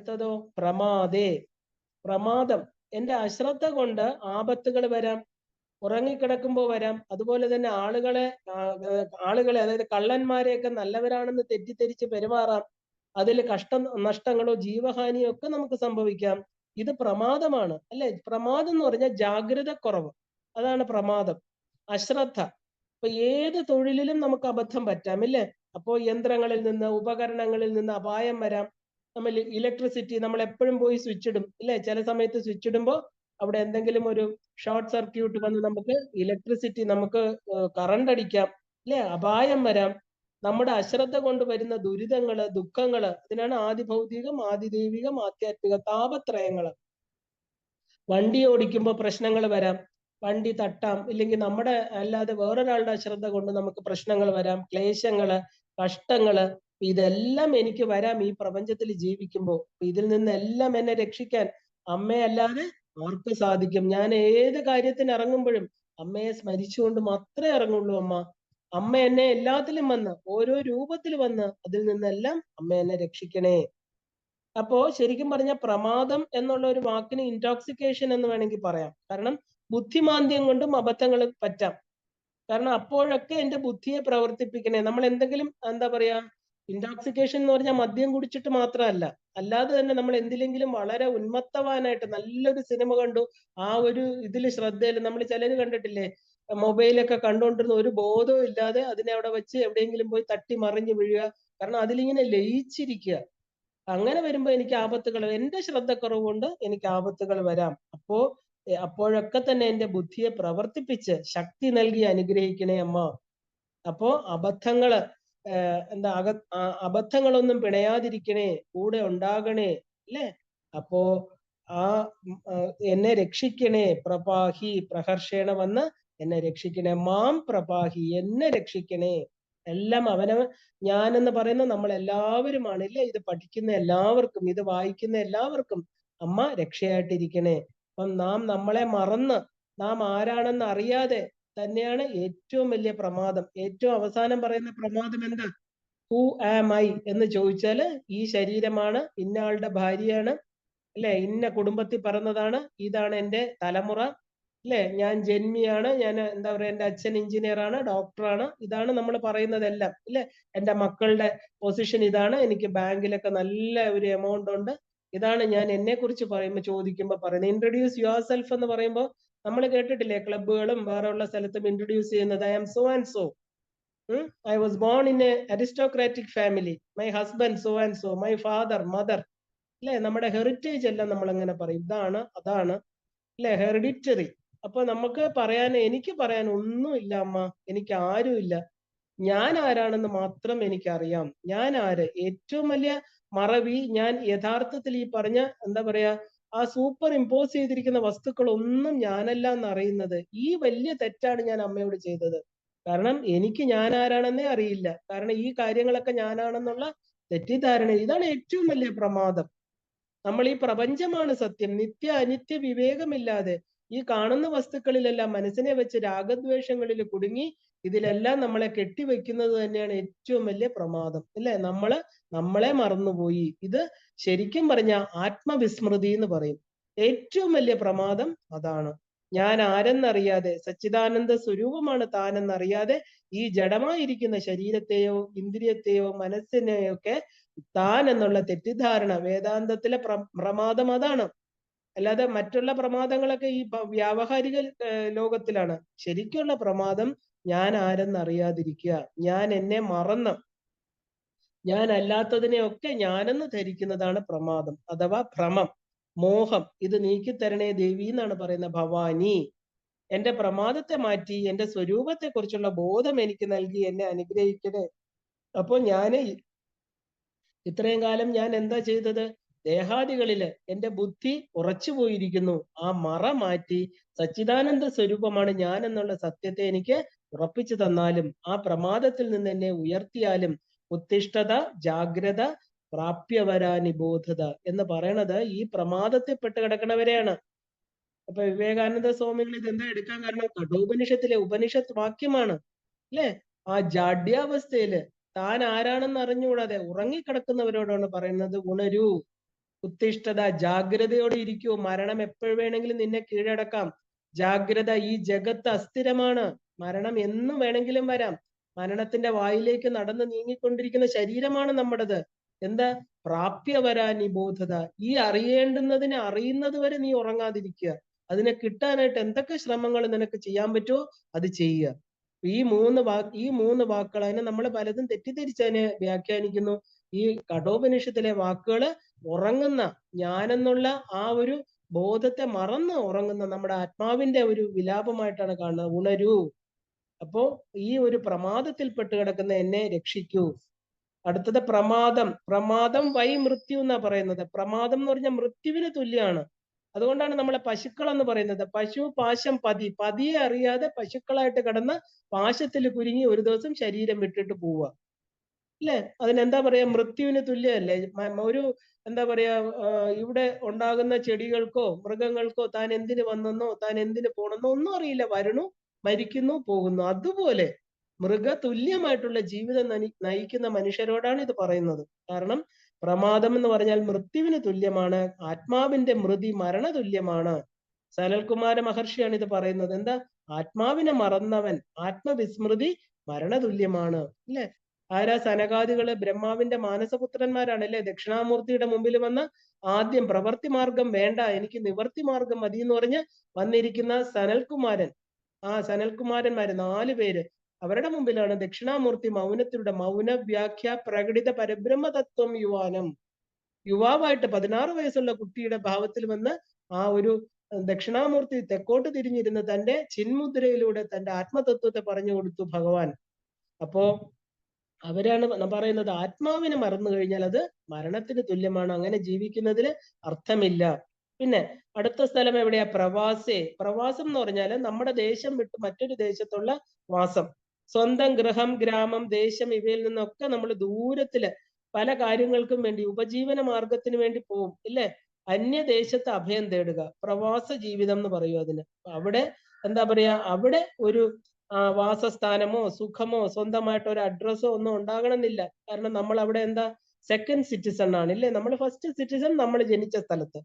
അടുത്തതോ പ്രമാദേ. പ്രമാദം, എന്റെ അശ്രദ്ധ കൊണ്ട് ആപത്തുകൾ വരാം, ഉറങ്ങിക്കിടക്കുമ്പോൾ വരാം. അതുപോലെ തന്നെ ആളുകളെ അതായത് കള്ളന്മാരെയൊക്കെ നല്ലവരാണെന്ന് തെറ്റിദ്ധരിച്ച് പെരുമാറാം. അതിൽ നഷ്ടങ്ങളോ ജീവഹാനിയോ ഒക്കെ നമുക്ക് സംഭവിക്കാം. ഇത് പ്രമാദമാണ് അല്ലെ? പ്രമാദം എന്ന് പറഞ്ഞാൽ ജാഗ്രത കുറവ്, അതാണ് പ്രമാദം. അശ്രദ്ധ, ഇപ്പൊ ഏത് തൊഴിലിലും നമുക്ക് അബദ്ധം പറ്റാം ഇല്ലേ? അപ്പോ യന്ത്രങ്ങളിൽ നിന്ന് ഉപകരണങ്ങളിൽ നിന്ന് അപായം വരാം. നമ്മൾ ഇലക്ട്രിസിറ്റി നമ്മൾ എപ്പോഴും പോയി സ്വിച്ച് ഇടും ഇല്ലേ? ചില സമയത്ത് സ്വിച്ച് ഇടുമ്പോൾ അവിടെ എന്തെങ്കിലും ഒരു ഷോർട്ട് സർക്യൂട്ട് വന്ന് നമുക്ക് ഇലക്ട്രിസിറ്റി നമുക്ക് കറണ്ട് അടിക്കാം അല്ലെ? അപായം വരാം. നമ്മുടെ അശ്രദ്ധ കൊണ്ട് വരുന്ന ദുരിതങ്ങള്, ദുഃഖങ്ങള്, ഇതിനാണ് ആദിഭൗതികം, ആദിദൈവികം, ആധ്യാത്മിക താപത്രയങ്ങള്. വണ്ടി ഓടിക്കുമ്പോൾ പ്രശ്നങ്ങൾ വരാം, വണ്ടി തട്ടാം, ഇല്ലെങ്കിൽ നമ്മുടെ അല്ലാതെ വേറൊരാളുടെ അശ്രദ്ധ കൊണ്ട് നമുക്ക് പ്രശ്നങ്ങൾ വരാം, ക്ലേശങ്ങള്, കഷ്ടങ്ങള്. ഇതെല്ലാം എനിക്ക് വരാം ഈ പ്രപഞ്ചത്തിൽ ജീവിക്കുമ്പോൾ. ഇതിൽ നിന്നെല്ലാം എന്നെ രക്ഷിക്കാൻ അമ്മയല്ലാതെ ആർക്ക് സാധിക്കും? ഞാൻ ഏത് കാര്യത്തിന് ഇറങ്ങുമ്പോഴും അമ്മയെ സ്മരിച്ചുകൊണ്ട് മാത്രമേ ഇറങ്ങുള്ളൂ. അമ്മ എന്നെ എല്ലാത്തിലും വന്ന്, ഓരോ രൂപത്തിൽ വന്ന് അതിൽ നിന്നെല്ലാം അമ്മ എന്നെ രക്ഷിക്കണേ. അപ്പോ ശരിക്കും പറഞ്ഞ പ്രമാദം എന്നുള്ള ഒരു വാക്കിന് ഇൻടോക്സിക്കേഷൻ എന്ന് വേണമെങ്കിൽ പറയാം. കാരണം ബുദ്ധിമാന്ദ്യം കൊണ്ടും അബദ്ധങ്ങൾ പറ്റാം. കാരണം അപ്പോഴൊക്കെ എന്റെ ബുദ്ധിയെ പ്രവർത്തിപ്പിക്കണേ. നമ്മൾ എന്തെങ്കിലും എന്താ പറയാ, ഇൻടോക്സിക്കേഷൻ എന്ന് പറഞ്ഞാൽ മദ്യം കുടിച്ചിട്ട് മാത്രമല്ല, അല്ലാതെ തന്നെ നമ്മൾ എന്തിലെങ്കിലും വളരെ ഉന്മത്തവാനായിട്ട് നല്ലൊരു സിനിമ കണ്ടു, ആ ഒരു ഇതിൽ ശ്രദ്ധയിൽ നമ്മൾ ചിലര് കണ്ടിട്ടില്ലേ, മൊബൈലൊക്കെ കണ്ടുകൊണ്ടിരുന്ന ഒരു ബോധവും ഇല്ലാതെ അതിനെ അവിടെ വെച്ച് എവിടെയെങ്കിലും പോയി തട്ടി മറിഞ്ഞു വീഴുക. കാരണം അതിലിങ്ങനെ ലയിച്ചിരിക്കുക. അങ്ങനെ വരുമ്പോ എനിക്ക് ആപത്തുകൾ, എന്റെ ശ്രദ്ധക്കുറവ് കൊണ്ട് എനിക്ക് ആപത്തുകൾ വരാം. അപ്പോഴൊക്കെ തന്നെ എന്റെ ബുദ്ധിയെ പ്രവർത്തിപ്പിച്ച് ശക്തി നൽകി അനുഗ്രഹിക്കണേ അമ്മ. അപ്പോ അബദ്ധങ്ങള് അബദ്ധങ്ങളൊന്നും പിണയാതിരിക്കണേ, കൂടെ ഉണ്ടാകണേ അല്ലേ? അപ്പോ ആ എന്നെ രക്ഷിക്കണേ. പ്രപാഹി, പ്രഹർഷേണ വന്ന് എന്നെ രക്ഷിക്കണേ. മാം പ്രപാഹി, എന്നെ രക്ഷിക്കണേ. എല്ലാം അവനവൻ, ഞാനെന്ന് പറയുന്ന നമ്മൾ എല്ലാവരുമാണ് ഇല്ലേ? ഇത് പഠിക്കുന്ന എല്ലാവർക്കും, ഇത് വായിക്കുന്ന എല്ലാവർക്കും അമ്മ രക്ഷയായിട്ടിരിക്കണേ. അപ്പം നാം നമ്മളെ മറന്ന്, നാം ആരാണെന്ന് അറിയാതെ തന്നെയാണ് ഏറ്റവും വലിയ പ്രമാദം. ഏറ്റവും അവസാനം പറയുന്ന പ്രമാദം എന്താ? ഹൂ ആം ഐ എന്ന് ചോദിച്ചാല്, ഈ ശരീരമാണ്, ഇന്ന ആളുടെ ഭാര്യയാണ് അല്ലെ, ഇന്ന കുടുംബത്തിൽ പറഞ്ഞതാണ്, ഇതാണ് എന്റെ തലമുറ അല്ലെ, ഞാൻ ജന്മിയാണ്, ഞാൻ എന്താ പറയാ, എന്റെ അച്ഛൻ എഞ്ചിനീയർ ആണ്, ഡോക്ടറാണ്, ഇതാണ് നമ്മൾ പറയുന്നതെല്ലാം ഇല്ലെ. എന്റെ മക്കളുടെ പൊസിഷൻ ഇതാണ്, എനിക്ക് ബാങ്കിലൊക്കെ നല്ല ഒരു എമൗണ്ട് ഉണ്ട്, ഇതാണ് ഞാൻ. എന്നെ കുറിച്ച് പറയുമ്പോൾ ചോദിക്കുമ്പോൾ പറയുന്നത് ഇൻട്രൊഡ്യൂസ് യുവർ സെൽഫ് എന്ന് പറയുമ്പോൾ നമ്മൾ കേട്ടിട്ടില്ലേ, ക്ലബുകളും വേറെയുള്ള സ്ഥലത്തും ഇൻട്രൊഡ്യൂസ് ചെയ്യുന്നത്, I am so and so, I was born in a aristocratic family, my husband so and so, my father, mother അല്ലെ. നമ്മുടെ ഹെറിറ്റേജ് എല്ലാം നമ്മൾ അങ്ങനെ പറയും, ഇതാണ് അതാണ് അല്ലെ, ഹെറിഡിറ്ററി. അപ്പൊ നമുക്ക് പറയാൻ, എനിക്ക് പറയാൻ ഒന്നുമില്ല അമ്മ, എനിക്ക് ആരുമില്ല, ഞാൻ ആരാണെന്ന് മാത്രം എനിക്കറിയാം. ഞാൻ ആര്? ഏറ്റവും വലിയ മറവി ഞാൻ യഥാർത്ഥത്തിൽ ഈ പറഞ്ഞ എന്താ പറയാ, ആ സൂപ്പർ ഇമ്പോസ് ചെയ്തിരിക്കുന്ന വസ്തുക്കളൊന്നും ഞാനല്ല എന്ന് അറിയുന്നത്, ഈ വലിയ തെറ്റാണ് ഞാൻ അമ്മയോട് ചെയ്തത്. കാരണം എനിക്ക് ഞാൻ ആരാണെന്നേ അറിയില്ല. കാരണം ഈ കാര്യങ്ങളൊക്കെ ഞാനാണെന്നുള്ള തെറ്റിദ്ധാരണ, ഇതാണ് ഏറ്റവും വലിയ പ്രമാദം. നമ്മൾ ഈ പ്രപഞ്ചമാണ് സത്യം, നിത്യ അനിത്യ വിവേകമില്ലാതെ ഈ കാണുന്ന വസ്തുക്കളിലെല്ലാം മനസ്സിനെ വെച്ച് രാഗദ്വേഷങ്ങളിൽ കുടുങ്ങി ഇതിലെല്ലാം നമ്മളെ കെട്ടിവെക്കുന്നത് തന്നെയാണ് ഏറ്റവും വലിയ പ്രമാദം അല്ലെ. നമ്മളെ മറന്നുപോയി. ഇത് ശരിക്കും പറഞ്ഞ ആത്മവിസ്മൃതി എന്ന് പറയും. ഏറ്റവും വലിയ പ്രമാദം അതാണ്. ഞാൻ ആരെന്നറിയാതെ, സച്ചിദാനന്ദ സ്വരൂപമാണ് താനെന്നറിയാതെ ഈ ജഡമായിരിക്കുന്ന ശരീരത്തെയോ ഇന്ദ്രിയത്തെയോ മനസ്സിനെയോ ഒക്കെ താൻ എന്നുള്ള തെറ്റിദ്ധാരണ, വേദാന്തത്തിലെ പ്രമാദം അതാണ്. അല്ലാതെ മറ്റുള്ള പ്രമാദങ്ങളൊക്കെ ഈ വ്യാവഹാരിക ലോകത്തിലാണ്. ശരിക്കുള്ള പ്രമാദം ഞാൻ ആരെന്നറിയാതിരിക്കുക, ഞാൻ എന്നെ മറന്ന്, ഞാൻ അല്ലാത്തതിനെയൊക്കെ ഞാനെന്ന് ധരിക്കുന്നതാണ് പ്രമാദം അഥവാ ഭ്രമം, മോഹം. ഇത് നീക്കിത്തരണേ ദേവി എന്നാണ് പറയുന്നത്. ഭവാനി, എന്റെ പ്രമാദത്തെ മാറ്റി എന്റെ സ്വരൂപത്തെ കുറിച്ചുള്ള ബോധം എനിക്ക് നൽകി എന്നെ അനുഗ്രഹിക്കണേ. അപ്പോ ഞാന് ഇത്രയും കാലം ഞാൻ എന്താ ചെയ്തത്? ദേഹാദികളില് എന്റെ ബുദ്ധി ഉറച്ചു പോയിരിക്കുന്നു. ആ മറ മാറ്റി സച്ചിദാനന്ദ സ്വരൂപമാണ് ഞാൻ എന്നുള്ള സത്യത്തെ എനിക്ക് ഉറപ്പിച്ചു തന്നാലും, ആ പ്രമാദത്തിൽ നിന്ന് എന്നെ ഉയർത്തിയാലും, ഉത്തിഷ്ഠത ജാഗ്രത പ്രാപ്യവരാ നിബോധത എന്ന് പറയണത് ഈ പ്രമാദത്തിൽ പെട്ട് കിടക്കണവരെയാണ്. അപ്പൊ വിവേകാനന്ദ സ്വാമികൾ ഇതെന്താ എടുക്കാൻ കാരണം? കഠോപനിഷത്തിലെ ഉപനിഷത്ത് വാക്യമാണ് അല്ലെ. ആ ജാഡ്യാവസ്ഥയില് താൻ ആരാണെന്ന് അറിഞ്ഞുകൂടാതെ ഉറങ്ങിക്കിടക്കുന്നവരോടാണ് പറയുന്നത്, ഉണരൂ, ഉത്തിഷ്ഠത, ജാഗ്രതയോടെ ഇരിക്കൂ. മരണം എപ്പോഴും വേണമെങ്കിലും നിന്നെ കീഴടക്കാം. ജാഗ്രത, ഈ ജഗത്ത് അസ്ഥിരമാണ്. മരണം എന്നും വേണമെങ്കിലും വരാം. മരണത്തിന്റെ വായിലേക്ക് നടന്ന് നീങ്ങിക്കൊണ്ടിരിക്കുന്ന ശരീരമാണ് നമ്മുടേത്. എന്താ? പ്രാപ്യ വരാ നിബോധത. ഈ അറിയേണ്ടുന്നതിനെ അറിയുന്നത് വരെ നീ ഉറങ്ങാതിരിക്കുക. അതിനെ കിട്ടാനായിട്ട് എന്തൊക്കെ ശ്രമങ്ങൾ നിനക്ക് ചെയ്യാൻ പറ്റുമോ അത് ചെയ്യുക. ഈ മൂന്ന് വാക്കുകൾ, അതിനെ നമ്മൾ പലതും തെറ്റിദ്ധരിച്ചതിനെ വ്യാഖ്യാനിക്കുന്നു. ഈ കഠോപനിഷത്തിലെ വാക്കുകള് ഉറങ്ങുന്ന, ഞാനെന്നുള്ള ആ ഒരു ബോധത്തെ മറന്ന് ഉറങ്ങുന്ന നമ്മുടെ ആത്മാവിന്റെ ഒരു വിലാപമായിട്ടാണ് കാണുന്നത്. ഉണരൂ. അപ്പോ ഈ ഒരു പ്രമാദത്തിൽ പെട്ട് കിടക്കുന്ന എന്നെ രക്ഷിക്കൂ. അടുത്തത് പ്രമാദം. പ്രമാദം വൈ മൃത്യു എന്നാ പറയുന്നത്. പ്രമാദം എന്ന് പറഞ്ഞാൽ മൃത്യുവിന് തുല്യമാണ്. അതുകൊണ്ടാണ് നമ്മളെ പശുക്കൾ എന്ന് പറയുന്നത്. പശു പാശം പതി, പതിയെ അറിയാതെ പശുക്കളായിട്ട് കിടന്ന് പാശത്തിൽ കുരുങ്ങി ഒരു ദിവസം ശരീരം വിട്ടിട്ട് പോവുക, അല്ലെ? അതിനെന്താ പറയാ? മൃത്യുവിന് തുല്യമല്ലേ? ഒരു എന്താ പറയാ, ഇവിടെ ഉണ്ടാകുന്ന ചെടികൾക്കോ മൃഗങ്ങൾക്കോ താൻ എന്തിനു വന്നെന്നോ താൻ എന്തിനു പോണെന്നോ ഒന്നും അറിയില്ല. വരണു, മരിക്കുന്നു, പോകുന്നു. അതുപോലെ മൃഗതുല്യമായിട്ടുള്ള ജീവിതം നയിക്കുന്ന മനുഷ്യരോടാണ് ഇത് പറയുന്നത്. കാരണം പ്രമാദം എന്ന് പറഞ്ഞാൽ മൃത്യുവിന് തുല്യമാണ്. ആത്മാവിന്റെ മൃതി മരണതുല്യമാണ്. സനൽകുമാര മഹർഷിയാണ് ഇത് പറയുന്നത്. എന്താ? ആത്മാവിനെ മറന്നവൻ, ആത്മവിസ്മൃതി മരണതുല്യമാണ്, അല്ലെ? ആരാ? സനകാദികള് ബ്രഹ്മാവിന്റെ മാനസപുത്രന്മാരാണ്, അല്ലെ? ദക്ഷിണാമൂർത്തിയുടെ മുമ്പിൽ വന്ന് ആദ്യം പ്രവർത്തി മാർഗം വേണ്ട, എനിക്ക് നിവർത്തി മാർഗം മതി എന്ന് പറഞ്ഞ് വന്നിരിക്കുന്ന സനൽകുമാരൻ, ആ സനൽകുമാരന്മാര് 4 പേര്, അവരുടെ മുമ്പിലാണ് ദക്ഷിണാമൂർത്തി മൗനത്തിലൂടെ മൗന വ്യാഖ്യ പ്രകടിത പരബ്രഹ്മ തത്വം യുവാനം, യുവാവായിട്ട് 16 വയസ്സുള്ള കുട്ടിയുടെ ഭാവത്തിൽ വന്ന് ആ ഒരു ദക്ഷിണാമൂർത്തി തെക്കോട്ട് തിരിഞ്ഞിരുന്ന് തന്റെ ചിന്മുദ്രയിലൂടെ തന്റെ ആത്മതത്വത്തെ പറഞ്ഞു കൊടുത്തു ഭഗവാൻ. അപ്പോ അവരാണ് പറയുന്നത്, ആത്മാവിനെ മറന്നു കഴിഞ്ഞാൽ അത് മരണത്തിന് തുല്യമാണ്, അങ്ങനെ ജീവിക്കുന്നതിന് അർത്ഥമില്ല. പിന്നെ അടുത്ത സ്ഥലം എവിടെയാ? പ്രവാസേ. പ്രവാസം എന്ന് പറഞ്ഞാല് നമ്മുടെ ദേശം വിട്ട് മറ്റൊരു ദേശത്തുള്ള വാസം. സ്വന്തം ഗൃഹം, ഗ്രാമം, ദേശം ഇവയിൽ നിന്നൊക്കെ നമ്മൾ ദൂരത്തില് പല കാര്യങ്ങൾക്കും വേണ്ടി, ഉപജീവന മാർഗത്തിന് വേണ്ടി പോവും, ഇല്ലേ? അന്യദേശത്ത് അഭയം തേടുക, പ്രവാസ ജീവിതം എന്ന് പറയും അതിന്. അവിടെ എന്താ പറയാ, അവിടെ ഒരു വാസസ്ഥാനമോ സുഖമോ സ്വന്തമായിട്ട് ഒരു അഡ്രസ്സോ ഒന്നും ഉണ്ടാകണമെന്നില്ല. കാരണം നമ്മൾ അവിടെ എന്താ, സെക്കൻഡ് സിറ്റിസൺ ആണ്, ഇല്ലേ? നമ്മൾ ഫസ്റ്റ് സിറ്റിസൺ നമ്മൾ ജനിച്ച സ്ഥലത്ത്.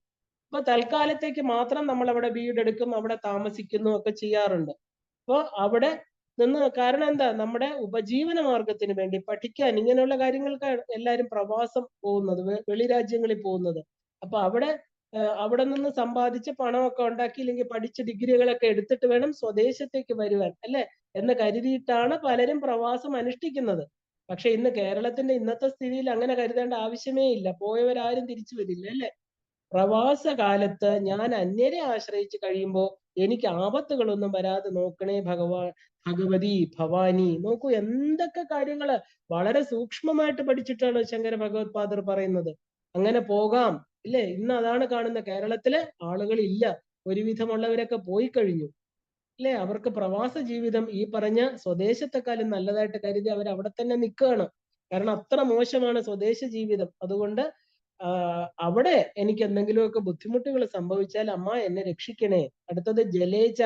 അപ്പൊ തൽക്കാലത്തേക്ക് മാത്രം നമ്മൾ അവിടെ വീടെടുക്കും, അവിടെ താമസിക്കുന്നു ഒക്കെ ചെയ്യാറുണ്ട്. അപ്പൊ അവിടെ നിന്ന്, കാരണം എന്താ, നമ്മുടെ ഉപജീവന മാർഗത്തിന് വേണ്ടി പഠിക്കാൻ, ഇങ്ങനെയുള്ള കാര്യങ്ങൾക്ക് എല്ലാവരും പ്രവാസം പോകുന്നത്, വെളിരാജ്യങ്ങളിൽ പോകുന്നത്. അപ്പൊ അവിടെ നിന്ന് സമ്പാദിച്ച പണമൊക്കെ ഉണ്ടാക്കി, ഇല്ലെങ്കിൽ പഠിച്ച ഡിഗ്രികളൊക്കെ എടുത്തിട്ട് വേണം സ്വദേശത്തേക്ക് വരുവാൻ, അല്ലെ? എന്ന് കരുതിയിട്ടാണ് പലരും പ്രവാസം അനുഷ്ഠിക്കുന്നത്. പക്ഷെ ഇന്ന് കേരളത്തിന്റെ ഇന്നത്തെ സ്ഥിതിയിൽ അങ്ങനെ കരുതേണ്ട ആവശ്യമേ ഇല്ല. പോയവരാരും തിരിച്ചു വരില്ല, അല്ലെ? പ്രവാസ കാലത്ത് ഞാൻ അന്യരെ ആശ്രയിച്ച് കഴിയുമ്പോൾ എനിക്ക് ആപത്തുകളൊന്നും വരാതെ നോക്കണേ ഭഗവതി, ഭവാനി. നോക്കൂ, എന്തൊക്കെ കാര്യങ്ങള് വളരെ സൂക്ഷ്മമായിട്ട് പഠിച്ചിട്ടാണ് ശങ്കര ഭഗവത്പാദർ പറയുന്നത്. അങ്ങനെ പോകാം, ഇല്ലേ? ഇന്ന് അതാണ് കാണുന്ന. കേരളത്തിലെ ആളുകൾ ഇല്ല, ഒരുവിധമുള്ളവരൊക്കെ പോയി കഴിഞ്ഞു, അല്ലെ? അവർക്ക് പ്രവാസ ജീവിതം ഈ പറഞ്ഞ സ്വദേശത്തെക്കാളും നല്ലതായിട്ട് കരുതി അവർ അവിടെ തന്നെ നിൽക്കുകയാണ്. കാരണം അത്ര മോശമാണ് സ്വദേശ ജീവിതം. അതുകൊണ്ട് അവിടെ എനിക്ക് എന്തെങ്കിലുമൊക്കെ ബുദ്ധിമുട്ടുകൾ സംഭവിച്ചാൽ അമ്മ എന്നെ രക്ഷിക്കണേ. അടുത്തത് ജലേജ.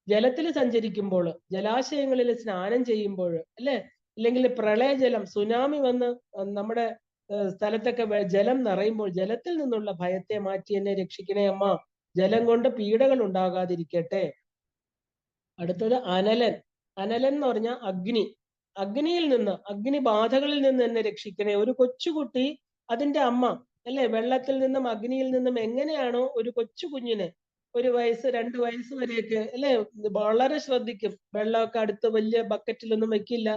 ജലത്തിൽ സഞ്ചരിക്കുമ്പോൾ, ജലാശയങ്ങളിൽ സ്നാനം ചെയ്യുമ്പോൾ, അല്ലെ? ഇല്ലെങ്കിൽ പ്രളയജലം, സുനാമി വന്ന് നമ്മുടെ സ്ഥലത്തൊക്കെ ജലം നിറയുമ്പോൾ ജലത്തിൽ നിന്നുള്ള ഭയത്തെ മാറ്റി എന്നെ രക്ഷിക്കണേ അമ്മ. ജലം കൊണ്ട് പീഡകൾ ഉണ്ടാകാതിരിക്കട്ടെ. അടുത്തത് അനലൻ. അനലൻ എന്ന് പറഞ്ഞാൽ അഗ്നി. അഗ്നിയിൽ നിന്ന്, അഗ്നിബാധകളിൽ നിന്ന് എന്നെ രക്ഷിക്കണേ. ഒരു കൊച്ചുകുട്ടി അതിന്റെ അമ്മ, അല്ലെ? വെള്ളത്തിൽ നിന്നും അഗ്നിയിൽ നിന്നും എങ്ങനെയാണോ ഒരു കൊച്ചു കുഞ്ഞിനെ, 1 വയസ്സ് 2 വയസ്സ് വരെയൊക്കെ, അല്ലെ, വളരെ ശ്രദ്ധിക്കും. വെള്ളമൊക്കെ അടുത്ത് വലിയ ബക്കറ്റിലൊന്നും വെക്കില്ല.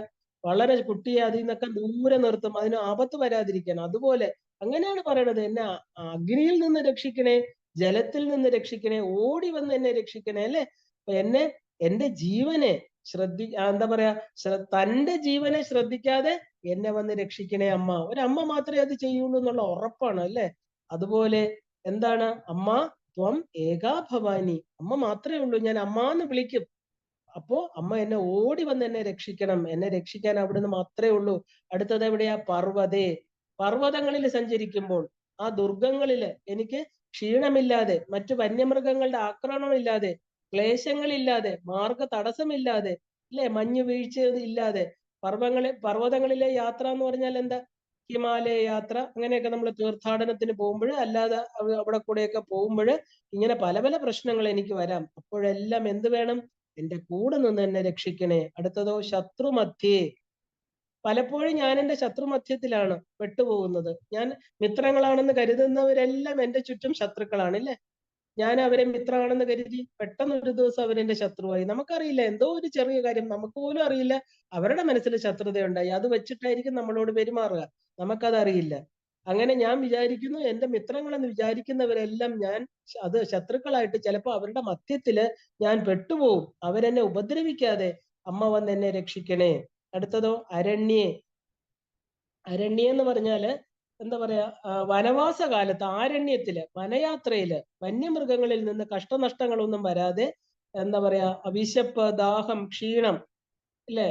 വളരെ കുട്ടിയെ അതിൽ നിന്നൊക്കെ ദൂരെ നിർത്തും, അതിന് ആപത്ത് വരാതിരിക്കാൻ. അതുപോലെ അങ്ങനെയാണ് പറയണത്, എന്നെ അഗ്നിയിൽ നിന്ന് രക്ഷിക്കണേ, ജലത്തിൽ നിന്ന് രക്ഷിക്കണേ, ഓടി വന്ന് എന്നെ രക്ഷിക്കണേ, അല്ലെ? എന്നെ, എന്റെ ജീവനെ എന്താ പറയാ, തന്റെ ജീവനെ ശ്രദ്ധിക്കാതെ എന്നെ വന്ന് രക്ഷിക്കണേ അമ്മ. ഒരമ്മ മാത്രമേ അത് ചെയ്യുള്ളൂ എന്നുള്ള ഉറപ്പാണ്, അല്ലെ? അതുപോലെ എന്താണ്, അമ്മ ത്വം ഏകാ ഭവാനി, അമ്മ മാത്രമേ ഉള്ളൂ, ഞാൻ അമ്മ എന്ന് വിളിക്കും. അപ്പോ അമ്മ എന്നെ ഓടി വന്ന് എന്നെ രക്ഷിക്കണം. എന്നെ രക്ഷിക്കാൻ അവിടുന്ന് മാത്രമേ ഉള്ളൂ. അടുത്തത് എവിടെയാ? പർവ്വതേ. പർവ്വതങ്ങളിൽ സഞ്ചരിക്കുമ്പോൾ, ആ ദുർഗങ്ങളില് എനിക്ക് ക്ഷീണമില്ലാതെ, മറ്റു വന്യമൃഗങ്ങളുടെ ആക്രമണമില്ലാതെ, ക്ലേശങ്ങളില്ലാതെ, മാർഗ തടസ്സമില്ലാതെ, അല്ലെ, മഞ്ഞു വീഴ്ച ഇല്ലാതെ, പർവ്വതങ്ങളിലെ യാത്ര എന്ന് പറഞ്ഞാൽ എന്താ? ഹിമാലയ യാത്ര അങ്ങനെയൊക്കെ നമ്മൾ തീർത്ഥാടനത്തിന് പോകുമ്പോൾ, അല്ലാതെ അവിടെ കൂടെയൊക്കെ പോകുമ്പോൾ ഇങ്ങനെ പല പല പ്രശ്നങ്ങൾ എനിക്ക് വരാം. അപ്പോഴെല്ലാം എന്ത് വേണം? എന്റെ കൂടെ നിന്ന് എന്നെ രക്ഷിക്കണേ. അടുത്തതോ ശത്രുമധ്യേ. പലപ്പോഴും ഞാൻ എന്റെ ശത്രുമധ്യത്തിലാണ് പെട്ടുപോകുന്നത്. ഞാൻ മിത്രങ്ങളാണെന്ന് കരുതുന്നവരെല്ലാം എന്റെ ചുറ്റും ശത്രുക്കളാണ്, അല്ലേ? ഞാൻ അവരെ മിത്രമാണെന്ന് കരുതി പെട്ടെന്ന് ഒരു ദിവസം അവരെന്റെ ശത്രുവായി. നമുക്കറിയില്ല, എന്തോ ഒരു ചെറിയ കാര്യം നമുക്ക് പോലും അറിയില്ല അവരുടെ മനസ്സിൽ ശത്രുതയുണ്ടായി. അത് വെച്ചിട്ടായിരിക്കും നമ്മളോട് പെരുമാറുക, നമുക്കതറിയില്ല. അങ്ങനെ ഞാൻ വിചാരിക്കുന്നു എന്റെ മിത്രങ്ങളെന്ന് വിചാരിക്കുന്നവരെല്ലാം അത് ശത്രുക്കളായിട്ട് ചിലപ്പോൾ അവരുടെ മധ്യത്തില് ഞാൻ പെട്ടുപോകും. അവരെന്നെ ഉപദ്രവിക്കാതെ അമ്മ വന്ന് എന്നെ രക്ഷിക്കണേ. അടുത്തതോ അരണ്യേ. അരണ്യം എന്ന് പറഞ്ഞാല് എന്താ പറയാ, വനവാസ കാലത്ത് ആരണ്യത്തില് വനയാത്രയില് വന്യമൃഗങ്ങളിൽ നിന്ന് കഷ്ടനഷ്ടങ്ങളൊന്നും വരാതെ, എന്താ പറയാ, വിശപ്പ്, ദാഹം, ക്ഷീണം, ഇല്ലേ,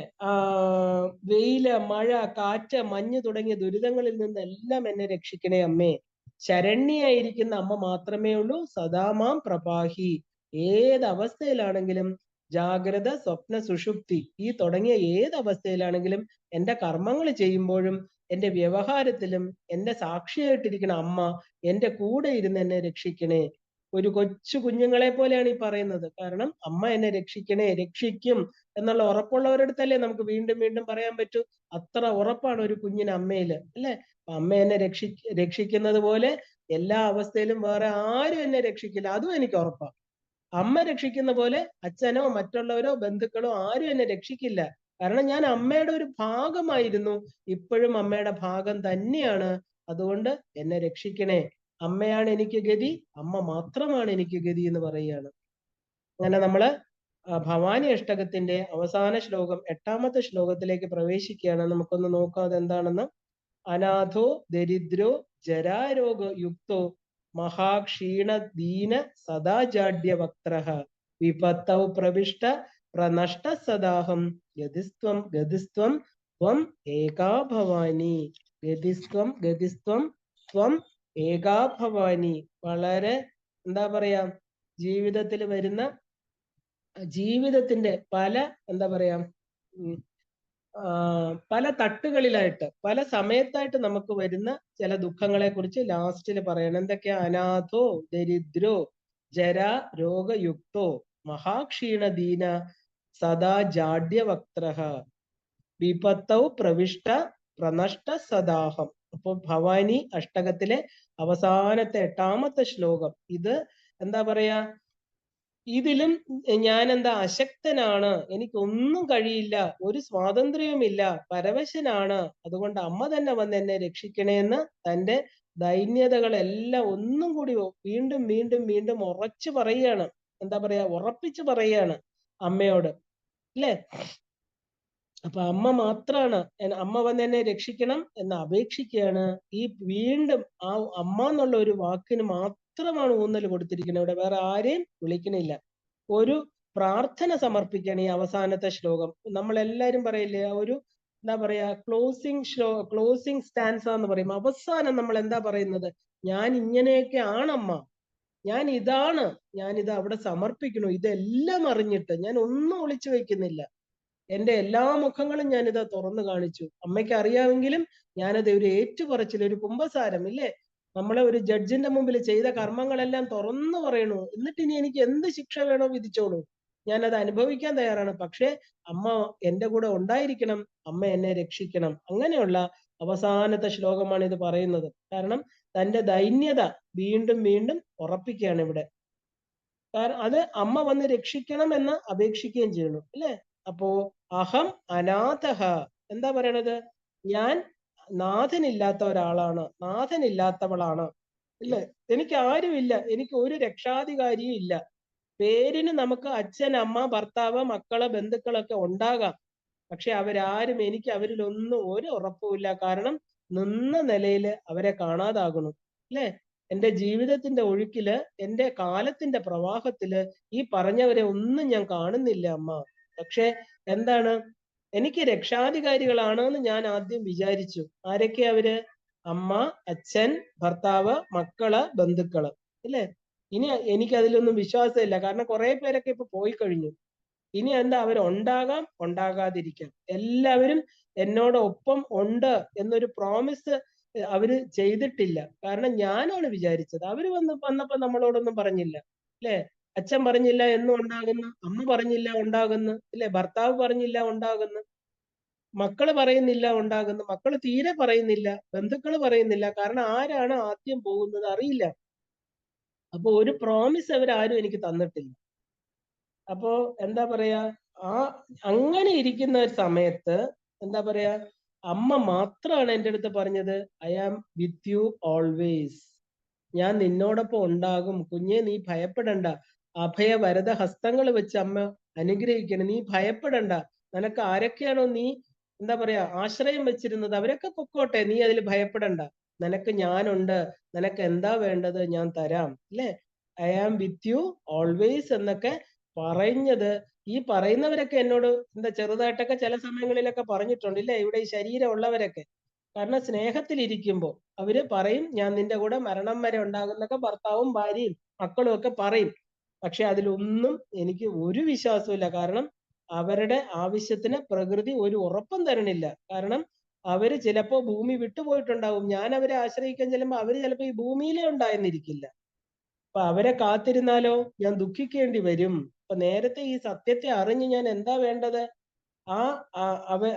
വെയില്, മഴ, കാറ്റ്, മഞ്ഞ് തുടങ്ങിയ ദുരിതങ്ങളിൽ നിന്നെല്ലാം എന്നെ രക്ഷിക്കണേ അമ്മേ. ശരണ്യായിരിക്കുന്ന അമ്മ മാത്രമേ ഉള്ളൂ. സദാമാം പ്രപാഹി. ഏത് അവസ്ഥയിലാണെങ്കിലും, ജാഗ്രത, സ്വപ്ന, സുഷുപ്തി, ഈ തുടങ്ങിയ ഏത് അവസ്ഥയിലാണെങ്കിലും എന്റെ കർമ്മങ്ങൾ ചെയ്യുമ്പോഴും എന്റെ വ്യവഹാരത്തിലും എന്റെ സാക്ഷിയായിട്ടിരിക്കുന്ന അമ്മ എന്റെ കൂടെ ഇരുന്ന് എന്നെ രക്ഷിക്കണേ. ഒരു കൊച്ചു കുഞ്ഞുങ്ങളെ പോലെയാണ് ഈ പറയുന്നത്. കാരണം അമ്മ എന്നെ രക്ഷിക്കണേ, രക്ഷിക്കും എന്നുള്ള ഉറപ്പുള്ളവരടുത്തല്ലേ നമുക്ക് വീണ്ടും വീണ്ടും പറയാൻ പറ്റൂ. അത്ര ഉറപ്പാണ് ഒരു കുഞ്ഞിന് അമ്മയില്, അല്ലെ? അമ്മ എന്നെ രക്ഷിക്കുന്നത് പോലെ എല്ലാ അവസ്ഥയിലും വേറെ ആരും എന്നെ രക്ഷിക്കില്ല, അതും എനിക്ക് ഉറപ്പാണ്. അമ്മ രക്ഷിക്കുന്ന പോലെ അച്ഛനോ മറ്റുള്ളവരോ ബന്ധുക്കളോ ആരും എന്നെ രക്ഷിക്കില്ല. കാരണം ഞാൻ അമ്മയുടെ ഒരു ഭാഗമായിരുന്നു, ഇപ്പോഴും അമ്മയുടെ ഭാഗം തന്നെയാണ്. അതുകൊണ്ട് എന്നെ രക്ഷിക്കണേ. അമ്മയാണ് എനിക്ക് ഗതി, അമ്മ മാത്രമാണ് എനിക്ക് ഗതി എന്ന് പറയുകയാണ്. അങ്ങനെ നമ്മള് ഭവാനി അഷ്ടകത്തിന്റെ അവസാന ശ്ലോകം, 8ാമത്തെ ശ്ലോകത്തിലേക്ക് പ്രവേശിക്കുകയാണ്. നമുക്കൊന്ന് നോക്കാം അതെന്താണെന്ന്. അനാഥോ ദരിദ്രോ ജരാരോഗ യുക്തോ മഹാക്ഷീണ ദീന സദാജാഡ്യവക്ത്രഃ വിപത്തൗ പ്രവിഷ്ട പ്രനഷ്ട സദാഹം ഗതിസ്ത്വം ഗതിസ്ത്വം ത്വം ഏകാ ഭവാനി. ഗതിസ്ത്വം ഗതിസ്ത്വം ത്വം ഏകാ ഭവാനി. വളരെ എന്താ പറയാ, ജീവിതത്തിൽ വരുന്ന ജീവിതത്തിന്റെ പല എന്താ പറയാ പല തട്ടുകളിലായിട്ട് പല സമയത്തായിട്ട് നമുക്ക് വരുന്ന ചില ദുഃഖങ്ങളെ കുറിച്ച് ലാസ്റ്റിൽ പറയണം. എന്തൊക്കെയാ? അനാഥോ ദരിദ്രോ ജരാ രോഗയുക്തോ മഹാക്ഷീണ ദീന സദാ ജാഡ്യവക്ത്രഃ വിപത്തൗ പ്രവിഷ്ട പ്രനഷ്ട സദാഹം. അപ്പൊ ഭവാനി അഷ്ടകത്തിലെ അവസാനത്തെ 8ാമത്തെ ശ്ലോകം ഇത് എന്താ പറയാ, ഇതിലും ഞാൻ എന്താ അശക്തനാണ്, എനിക്കൊന്നും കഴിയില്ല, ഒരു സ്വാതന്ത്ര്യവുമില്ല, പരവശനാണ്. അതുകൊണ്ട് അമ്മ തന്നെ വന്ന് എന്നെ രക്ഷിക്കണേന്ന് തന്റെ ദൈന്യതകളെല്ലാം ഒന്നും കൂടി വീണ്ടും വീണ്ടും വീണ്ടും ഉറച്ചു പറയുകയാണ്. എന്താ പറയാ, ഉറപ്പിച്ചു പറയുകയാണ് അമ്മയോട്, അല്ലേ? അപ്പൊ അമ്മ മാത്രാണ്, അമ്മ വന്ന് എന്നെ രക്ഷിക്കണം എന്ന് അപേക്ഷിക്കുകയാണ്. ഈ വീണ്ടും ആ അമ്മ എന്നുള്ള ഒരു വാക്കിന് മാത്രമാണ് ഊന്നൽ കൊടുത്തിരിക്കുന്നത്. ഇവിടെ വേറെ ആരെയും വിളിക്കണില്ല. ഒരു പ്രാർത്ഥന സമർപ്പിക്കണം ഈ അവസാനത്തെ ശ്ലോകം. നമ്മളെല്ലാരും പറയില്ലേ, ഒരു എന്താ പറയാ, ക്ലോസിംഗ് സ്റ്റാൻസ എന്ന് പറയും. അവസാനം നമ്മൾ എന്താ പറയുന്നത്? ഞാൻ ഇങ്ങനെയൊക്കെ ആണമ്മ, ഞാൻ ഇതാണ്, ഞാനിത് അവിടെ സമർപ്പിക്കണു, ഇതെല്ലാം അറിഞ്ഞിട്ട് ഞാൻ ഒന്നും ഒളിച്ചു വെക്കുന്നില്ല, എന്റെ എല്ലാ മുഖങ്ങളും ഞാനിത് തുറന്നു കാണിച്ചു. അമ്മയ്ക്ക് അറിയാമെങ്കിലും ഞാനത് ഒരു ഏറ്റുപറച്ചിൽ, ഒരു കുമ്പസാരം, ഇല്ലേ, നമ്മളെ ഒരു ജഡ്ജിന്റെ മുമ്പിൽ ചെയ്ത കർമ്മങ്ങളെല്ലാം തുറന്നു പറയണു. എന്നിട്ട് ഇനി എനിക്ക് എന്ത് ശിക്ഷ വേണോ വിധിച്ചോളൂ, ഞാനത് അനുഭവിക്കാൻ തയ്യാറാണ്. പക്ഷെ അമ്മ എന്റെ കൂടെ ഉണ്ടായിരിക്കണം, അമ്മ എന്നെ രക്ഷിക്കണം. അങ്ങനെയുള്ള അവസാനത്തെ ശ്ലോകമാണ് ഇത് പറയുന്നത്. കാരണം തന്റെ ദൈന്യത വീണ്ടും വീണ്ടും ഉറപ്പിക്കുകയാണ് ഇവിടെ. കാരണം അത് അമ്മ വന്ന് രക്ഷിക്കണം എന്ന് അപേക്ഷിക്കുകയും ചെയ്യുന്നു, അല്ലേ? അപ്പോ അഹം അനാഥഃ, എന്താ പറയണത്? ഞാൻ നാഥനില്ലാത്ത ഒരാളാണ്, നാഥനില്ലാത്തവളാണ്, ഇല്ലേ? എനിക്ക് ആരുമില്ല, എനിക്ക് ഒരു രക്ഷാധികാരിയും ഇല്ല. പേരിന് നമുക്ക് അച്ഛൻ, അമ്മ, ഭർത്താവ്, മക്കള്, ബന്ധുക്കളൊക്കെ ഉണ്ടാകാം. പക്ഷെ അവരാരും എനിക്ക് അവരിലൊന്നും ഒരു ഉറപ്പുമില്ല. കാരണം നിന്ന നിലയിൽ അവരെ കാണാതാകണു, അല്ലേ? എന്റെ ജീവിതത്തിന്റെ ഒഴുക്കില്, എന്റെ കാലത്തിന്റെ പ്രവാഹത്തില് ഈ പറഞ്ഞവരെ ഒന്നും ഞാൻ കാണുന്നില്ല അമ്മ. പക്ഷെ എന്താണ്, എനിക്ക് രക്ഷാധികാരികളാണ് എന്ന് ഞാൻ ആദ്യം വിചാരിച്ചു. ആരൊക്കെ അവര്? അമ്മ, അച്ഛൻ, ഭർത്താവ്, മക്കള്, ബന്ധുക്കള്, അല്ലേ? ഇനി എനിക്ക് അതിലൊന്നും വിശ്വാസമില്ല. കാരണം കുറെ പേരൊക്കെ ഇപ്പൊ പോയി കഴിഞ്ഞു. ഇനി എന്താ, അവരുണ്ടാകാം, ഉണ്ടാകാതിരിക്കാം. എല്ലാവരും എന്നോടൊപ്പം ഉണ്ട് എന്നൊരു പ്രോമിസ് അവര് ചെയ്തിട്ടില്ല. കാരണം ഞാനാണ് വിചാരിച്ചത്. അവര് വന്നപ്പോ നമ്മളോടൊന്നും പറഞ്ഞില്ല, അല്ലെ? അച്ഛൻ പറഞ്ഞില്ല എന്നും ഉണ്ടാകുന്നു, അമ്മ പറഞ്ഞില്ല ഉണ്ടാകുന്നു, അല്ലെ? ഭർത്താവ് പറഞ്ഞില്ല ഉണ്ടാകുന്നു, മക്കള് പറയുന്നില്ല ഉണ്ടാകുന്നു, മക്കള് തീരെ പറയുന്നില്ല, ബന്ധുക്കള് പറയുന്നില്ല. കാരണം ആരാണ് ആദ്യം പോകുന്നത് അറിയില്ല. അപ്പൊ ഒരു പ്രോമിസ് അവരാരും എനിക്ക് തന്നിട്ടില്ല. അപ്പോ എന്താ പറയാ, ആ അങ്ങനെ ഇരിക്കുന്ന ഒരു സമയത്ത് എന്താ പറയാ, അമ്മ മാത്രമാണ് എൻ്റെ അടുത്ത് പറഞ്ഞത്, I am with you always. ഞാൻ നിന്നോടൊപ്പം ഉണ്ടാകും കുഞ്ഞെ, നീ ഭയപ്പെടണ്ട. അഭയവരദ ഹസ്തങ്ങൾ വെച്ച് അമ്മ അനുഗ്രഹിക്കണം, നീ ഭയപ്പെടണ്ട. നിനക്ക് ആരൊക്കെയാണോ നീ എന്താ പറയാ ആശ്രയം വെച്ചിരുന്നത് അവരൊക്കെ പൊക്കോട്ടെ, നീ അതിൽ ഭയപ്പെടണ്ട. നിനക്ക് ഞാനുണ്ട്, നിനക്ക് എന്താ വേണ്ടത് ഞാൻ തരാം, അല്ലെ? I am with you always എന്നൊക്കെ പറഞ്ഞത്. ഈ പറയുന്നവരൊക്കെ എന്നോട് എന്താ ചെറുതായിട്ടൊക്കെ ചില സമയങ്ങളിലൊക്കെ പറഞ്ഞിട്ടുണ്ട്, ഇല്ലേ? ഇവിടെ ഈ ശരീരം ഉള്ളവരൊക്കെ. കാരണം സ്നേഹത്തിലിരിക്കുമ്പോ അവര് പറയും, ഞാൻ നിന്റെ കൂടെ മരണം വരെ ഉണ്ടാകുന്നൊക്കെ ഭർത്താവും ഭാര്യയും മക്കളും ഒക്കെ പറയും. പക്ഷെ അതിലൊന്നും എനിക്ക് ഒരു വിശ്വാസമില്ല. കാരണം അവരുടെ ആവശ്യത്തിന് പ്രകൃതി ഒരു ഉറപ്പും തരണില്ല. കാരണം അവര് ചിലപ്പോ ഭൂമി വിട്ടുപോയിട്ടുണ്ടാവും. ഞാൻ അവരെ ആശ്രയിക്കാൻ ചെല്ലുമ്പോ അവര് ചിലപ്പോ ഈ ഭൂമിയിലേ ഉണ്ടായെന്നിരിക്കില്ല. അപ്പൊ അവരെ കാത്തിരുന്നാലോ ഞാൻ ദുഃഖിക്കേണ്ടി വരും. അപ്പൊ നേരത്തെ ഈ സത്യത്തെ അറിഞ്ഞ് ഞാൻ എന്താ വേണ്ടത്, ആ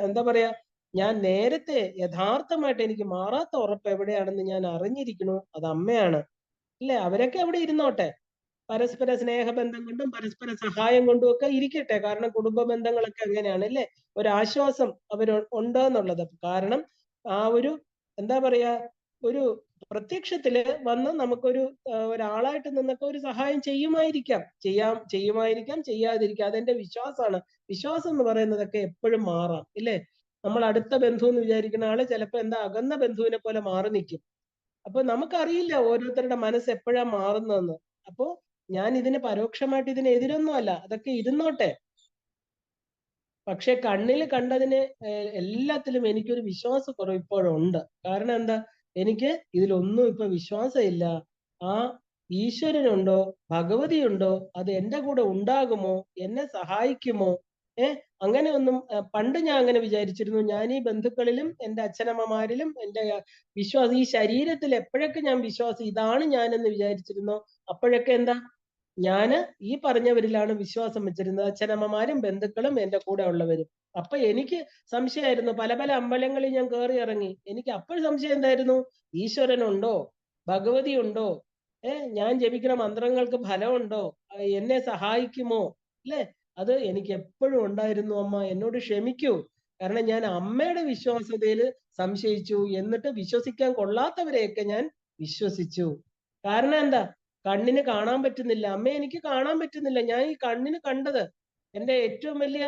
എന്താ പറയാ, ഞാൻ നേരത്തെ യഥാർത്ഥമായിട്ട് എനിക്ക് മാറാത്ത ഉറപ്പ് എവിടെയാണെന്ന് ഞാൻ അറിഞ്ഞിരിക്കണു, അത് അമ്മയാണ്, അല്ലെ? അവരൊക്കെ അവിടെ ഇരുന്നോട്ടെ, പരസ്പര സ്നേഹബന്ധം കൊണ്ടും പരസ്പര സഹായം കൊണ്ടും ഒക്കെ ഇരിക്കട്ടെ. കാരണം കുടുംബ ബന്ധങ്ങളൊക്കെ അങ്ങനെയാണ്, അല്ലെ? ഒരാശ്വാസം അവര് ഉണ്ട് എന്നുള്ളത്. കാരണം ആ ഒരു എന്താ പറയാ, ഒരു പ്രത്യക്ഷത്തില് വന്ന് നമുക്കൊരു ഒരാളായിട്ട് നിന്നൊക്കെ ഒരു സഹായം ചെയ്യുമായിരിക്കാം, ചെയ്യാതിരിക്കാം. അതെന്റെ വിശ്വാസമാണ്. വിശ്വാസം എന്ന് പറയുന്നതൊക്കെ എപ്പോഴും മാറാം, ഇല്ലേ? നമ്മൾ അടുത്ത ബന്ധു എന്ന് വിചാരിക്കുന്ന ആള് ചിലപ്പോ എന്താ അകന്ന ബന്ധുവിനെ പോലെ മാറി നിൽക്കും. അപ്പൊ നമുക്കറിയില്ല ഓരോരുത്തരുടെ മനസ്സ് എപ്പോഴാ മാറുന്നതെന്ന്. അപ്പോ ഞാൻ ഇതിന് പരോക്ഷമായിട്ട് ഇതിന് എതിരൊന്നും അല്ല, അതൊക്കെ ഇരുന്നോട്ടെ. പക്ഷെ കണ്ണിൽ കണ്ടതിന് എല്ലാത്തിലും എനിക്കൊരു വിശ്വാസക്കുറവ് ഇപ്പോഴുണ്ട്. കാരണം എന്താ, എനിക്ക് ഇതിലൊന്നും ഇപ്പൊ വിശ്വാസമില്ല. ആ ഈശ്വരനുണ്ടോ, ഭഗവതി ഉണ്ടോ, അത് എന്റെ കൂടെ ഉണ്ടാകുമോ, എന്നെ സഹായിക്കുമോ? അങ്ങനെയൊന്നും പണ്ട് ഞാൻ അങ്ങനെ വിചാരിച്ചിരുന്നു. ഞാൻ ഈ ബന്ധുക്കളിലും എൻ്റെ അച്ഛനമ്മമാരിലും എൻ്റെ വിശ്വാസം, ഈ ശരീരത്തിൽ എപ്പോഴൊക്കെ ഞാൻ വിശ്വാസം ഇതാണ് ഞാനെന്ന് വിചാരിച്ചിരുന്നോ അപ്പോഴൊക്കെ എന്താ, ഞാന് ഈ പറഞ്ഞവരിലാണ് വിശ്വാസം വെച്ചിരുന്നത്, അച്ഛനമ്മമാരും ബന്ധുക്കളും എൻ്റെ കൂടെ ഉള്ളവരും. അപ്പൊ എനിക്ക് സംശയമായിരുന്നു. പല പല അമ്പലങ്ങളിൽ ഞാൻ കയറി ഇറങ്ങി. എനിക്ക് അപ്പോൾ സംശയം എന്തായിരുന്നു, ഈശ്വരനുണ്ടോ, ഭഗവതി ഉണ്ടോ, ഞാൻ ജപിക്കുന്ന മന്ത്രങ്ങൾക്ക് ഫലമുണ്ടോ, എന്നെ സഹായിക്കുമോ, അല്ലെ? അത് എനിക്ക് എപ്പോഴും ഉണ്ടായിരുന്നു. അമ്മ എന്നോട് ക്ഷമിക്കൂ. കാരണം ഞാൻ അമ്മയുടെ വിശ്വാസതയിൽ സംശയിച്ചു, എന്നിട്ട് വിശ്വസിക്കാൻ കൊള്ളാത്തവരെയൊക്കെ ഞാൻ വിശ്വസിച്ചു. കാരണം എന്താ, കണ്ണിന് കാണാൻ പറ്റുന്നില്ല അമ്മ, എനിക്ക് കാണാൻ പറ്റുന്നില്ല. ഞാൻ ഈ കണ്ണിന് കണ്ടത്, എന്റെ ഏറ്റവും വലിയ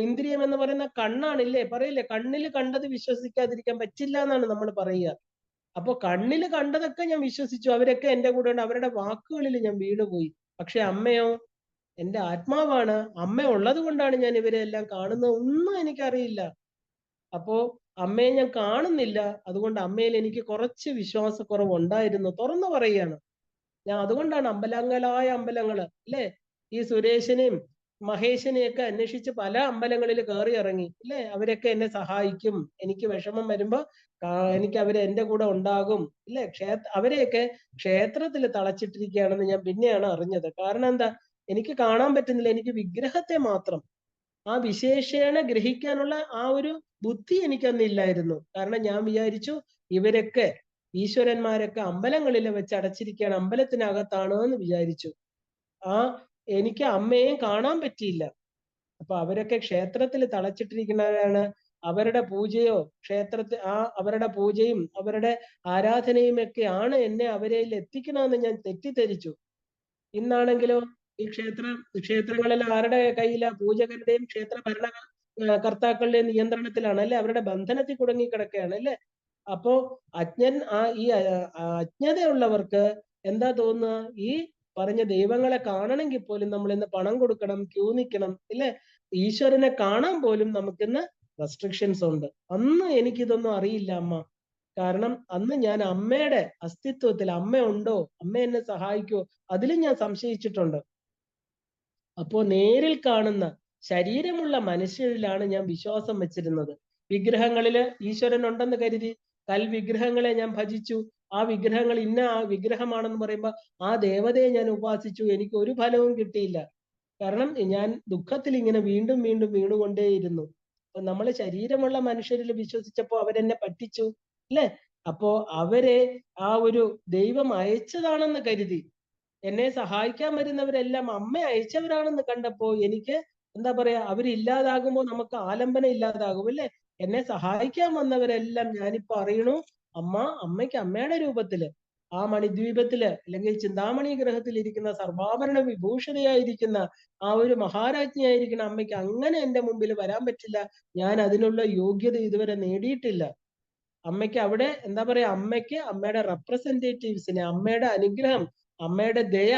ഇന്ദ്രിയം എന്ന് പറയുന്ന കണ്ണാണില്ലേ? പറയില്ലേ, കണ്ണിൽ കണ്ടത് വിശ്വസിക്കാതിരിക്കാൻ പറ്റില്ല എന്നാണ് നമ്മൾ പറയുക. അപ്പൊ കണ്ണിൽ കണ്ടതൊക്കെ ഞാൻ വിശ്വസിച്ചു. അവരൊക്കെ എന്റെ കൂടെ ഉണ്ട്, അവരുടെ വാക്കുകളിൽ ഞാൻ വീണുപോയി. പക്ഷെ അമ്മയോ, എന്റെ ആത്മാവാണ്, അമ്മ ഉള്ളത് കൊണ്ടാണ് ഞാൻ ഇവരെ എല്ലാം കാണുന്നത്. ഒന്നും എനിക്കറിയില്ല. അപ്പോ അമ്മയെ ഞാൻ കാണുന്നില്ല. അതുകൊണ്ട് അമ്മയിൽ എനിക്ക് കുറച്ച് വിശ്വാസക്കുറവ് ഉണ്ടായിരുന്നു, തുറന്നു പറയുകയാണ് ഞാൻ. അതുകൊണ്ടാണ് അമ്പലങ്ങളായ അമ്പലങ്ങള്, അല്ലെ? ഈ സുരേഷിനെയും മഹേഷിനെയൊക്കെ അന്വേഷിച്ച് പല അമ്പലങ്ങളിൽ കയറി ഇറങ്ങി, അല്ലെ? അവരൊക്കെ എന്നെ സഹായിക്കും, എനിക്ക് വിഷമം വരുമ്പോ എനിക്ക് അവര് എന്റെ കൂടെ ഉണ്ടാകും, ഇല്ലേ? അവരെയൊക്കെ ക്ഷേത്രത്തിൽ തളച്ചിട്ടിരിക്കുകയാണെന്ന് ഞാൻ പിന്നെയാണ് അറിഞ്ഞത്. കാരണം എന്താ, എനിക്ക് കാണാൻ പറ്റുന്നില്ല, എനിക്ക് വിഗ്രഹത്തെ മാത്രം, ആ വിശേഷേണ ഗ്രഹിക്കാനുള്ള ആ ഒരു ബുദ്ധി എനിക്കന്നില്ലായിരുന്നു. കാരണം ഞാൻ വിചാരിച്ചു ഇവരൊക്കെ ഈശ്വരന്മാരൊക്കെ അമ്പലങ്ങളിൽ വെച്ച് അടച്ചിരിക്കുകയാണ്, അമ്പലത്തിനകത്താണ് എന്ന് വിചാരിച്ചു. ആ എനിക്ക് അമ്മയെയും കാണാൻ പറ്റിയില്ല. അപ്പൊ അവരൊക്കെ ക്ഷേത്രത്തിൽ തളച്ചിട്ടിരിക്കുന്നവരാണ്. അവരുടെ പൂജയോ അവരുടെ പൂജയും അവരുടെ ആരാധനയും ഒക്കെയാണ് എന്നെ അവരിൽ എത്തിക്കണമെന്ന് ഞാൻ തെറ്റിദ്ധരിച്ചു. ഇന്നാണെങ്കിലോ ഈ ക്ഷേത്രങ്ങളിൽ ആരുടെ കയ്യില, പൂജകരുടെയും ക്ഷേത്ര ഭരണ കർത്താക്കളുടെയും നിയന്ത്രണത്തിലാണ്, അല്ലെ? അവരുടെ ബന്ധനത്തിൽ കുടുങ്ങി കിടക്കുകയാണ്, അല്ലെ? അപ്പോ ഈ അജ്ഞതയുള്ളവർക്ക് എന്താ തോന്നുക, ഈ പറഞ്ഞ ദൈവങ്ങളെ കാണണമെങ്കിൽ പോലും നമ്മൾ ഇന്ന് പണം കൊടുക്കണം, ക്യൂ നിൽക്കണം, ഇല്ലേ? ഈശ്വരനെ കാണാൻ പോലും നമുക്കിന്ന് റെസ്ട്രിക്ഷൻസ് ഉണ്ട്. അന്ന് എനിക്കിതൊന്നും അറിയില്ല അമ്മ. കാരണം അന്ന് ഞാൻ അമ്മയുടെ അസ്തിത്വത്തിൽ, അമ്മ ഉണ്ടോ, അമ്മ എന്നെ സഹായിക്കോ, അതിലും ഞാൻ സംശയിച്ചിട്ടുണ്ട്. അപ്പോ നേരിൽ കാണുന്ന ശരീരമുള്ള മനുഷ്യരിലാണ് ഞാൻ വിശ്വാസം വെച്ചിരുന്നത്. വിഗ്രഹങ്ങളില് ഈശ്വരൻ ഉണ്ടെന്ന് കരുതി കൽവിഗ്രഹങ്ങളെ ഞാൻ ഭജിച്ചു. ആ വിഗ്രഹങ്ങൾ ഇന്ന ആ വിഗ്രഹമാണെന്ന് പറയുമ്പോ ആ ദേവതയെ ഞാൻ ഉപാസിച്ചു, എനിക്ക് ഒരു ഫലവും കിട്ടിയില്ല. കാരണം ഞാൻ ദുഃഖത്തിൽ ഇങ്ങനെ വീണ്ടും വീണ്ടും വീണുകൊണ്ടേയിരുന്നു. അപ്പൊ നമ്മള് ശരീരമുള്ള മനുഷ്യരിൽ വിശ്വസിച്ചപ്പോ അവരെന്നെ പറ്റിച്ചു, അല്ലെ? അപ്പോ അവരെ ആ ഒരു ദൈവം അയച്ചതാണെന്ന് കരുതി എന്നെ സഹായിക്കാൻ വരുന്നവരെല്ലാം അമ്മ അയച്ചവരാണെന്ന് കണ്ടപ്പോ എനിക്ക് എന്താ പറയാ, അവരില്ലാതാകുമ്പോ നമുക്ക് ആലംബനം ഇല്ലാതാകും, അല്ലെ? എന്നെ സഹായിക്കാൻ വന്നവരെല്ലാം ഞാനിപ്പോ അറിയണു അമ്മയ്ക്ക് അമ്മയുടെ രൂപത്തില് ആ മണിദ്വീപത്തില് അല്ലെങ്കിൽ ചിന്താമണി ഗ്രഹത്തിൽ ഇരിക്കുന്ന സർവാഭരണ വിഭൂഷിതയായിരിക്കുന്ന ആ ഒരു മഹാരാജ്ഞിയായിരിക്കുന്ന അമ്മയ്ക്ക് അങ്ങനെ എന്റെ മുമ്പിൽ വരാൻ പറ്റില്ല. ഞാൻ അതിനുള്ള യോഗ്യത ഇതുവരെ നേടിയിട്ടില്ല. അമ്മയ്ക്ക് അവിടെ എന്താ പറയാ, അമ്മയ്ക്ക് അമ്മയുടെ റെപ്രസെന്റേറ്റീവ്സിനെ, അമ്മയുടെ അനുഗ്രഹം, അമ്മയുടെ ദയ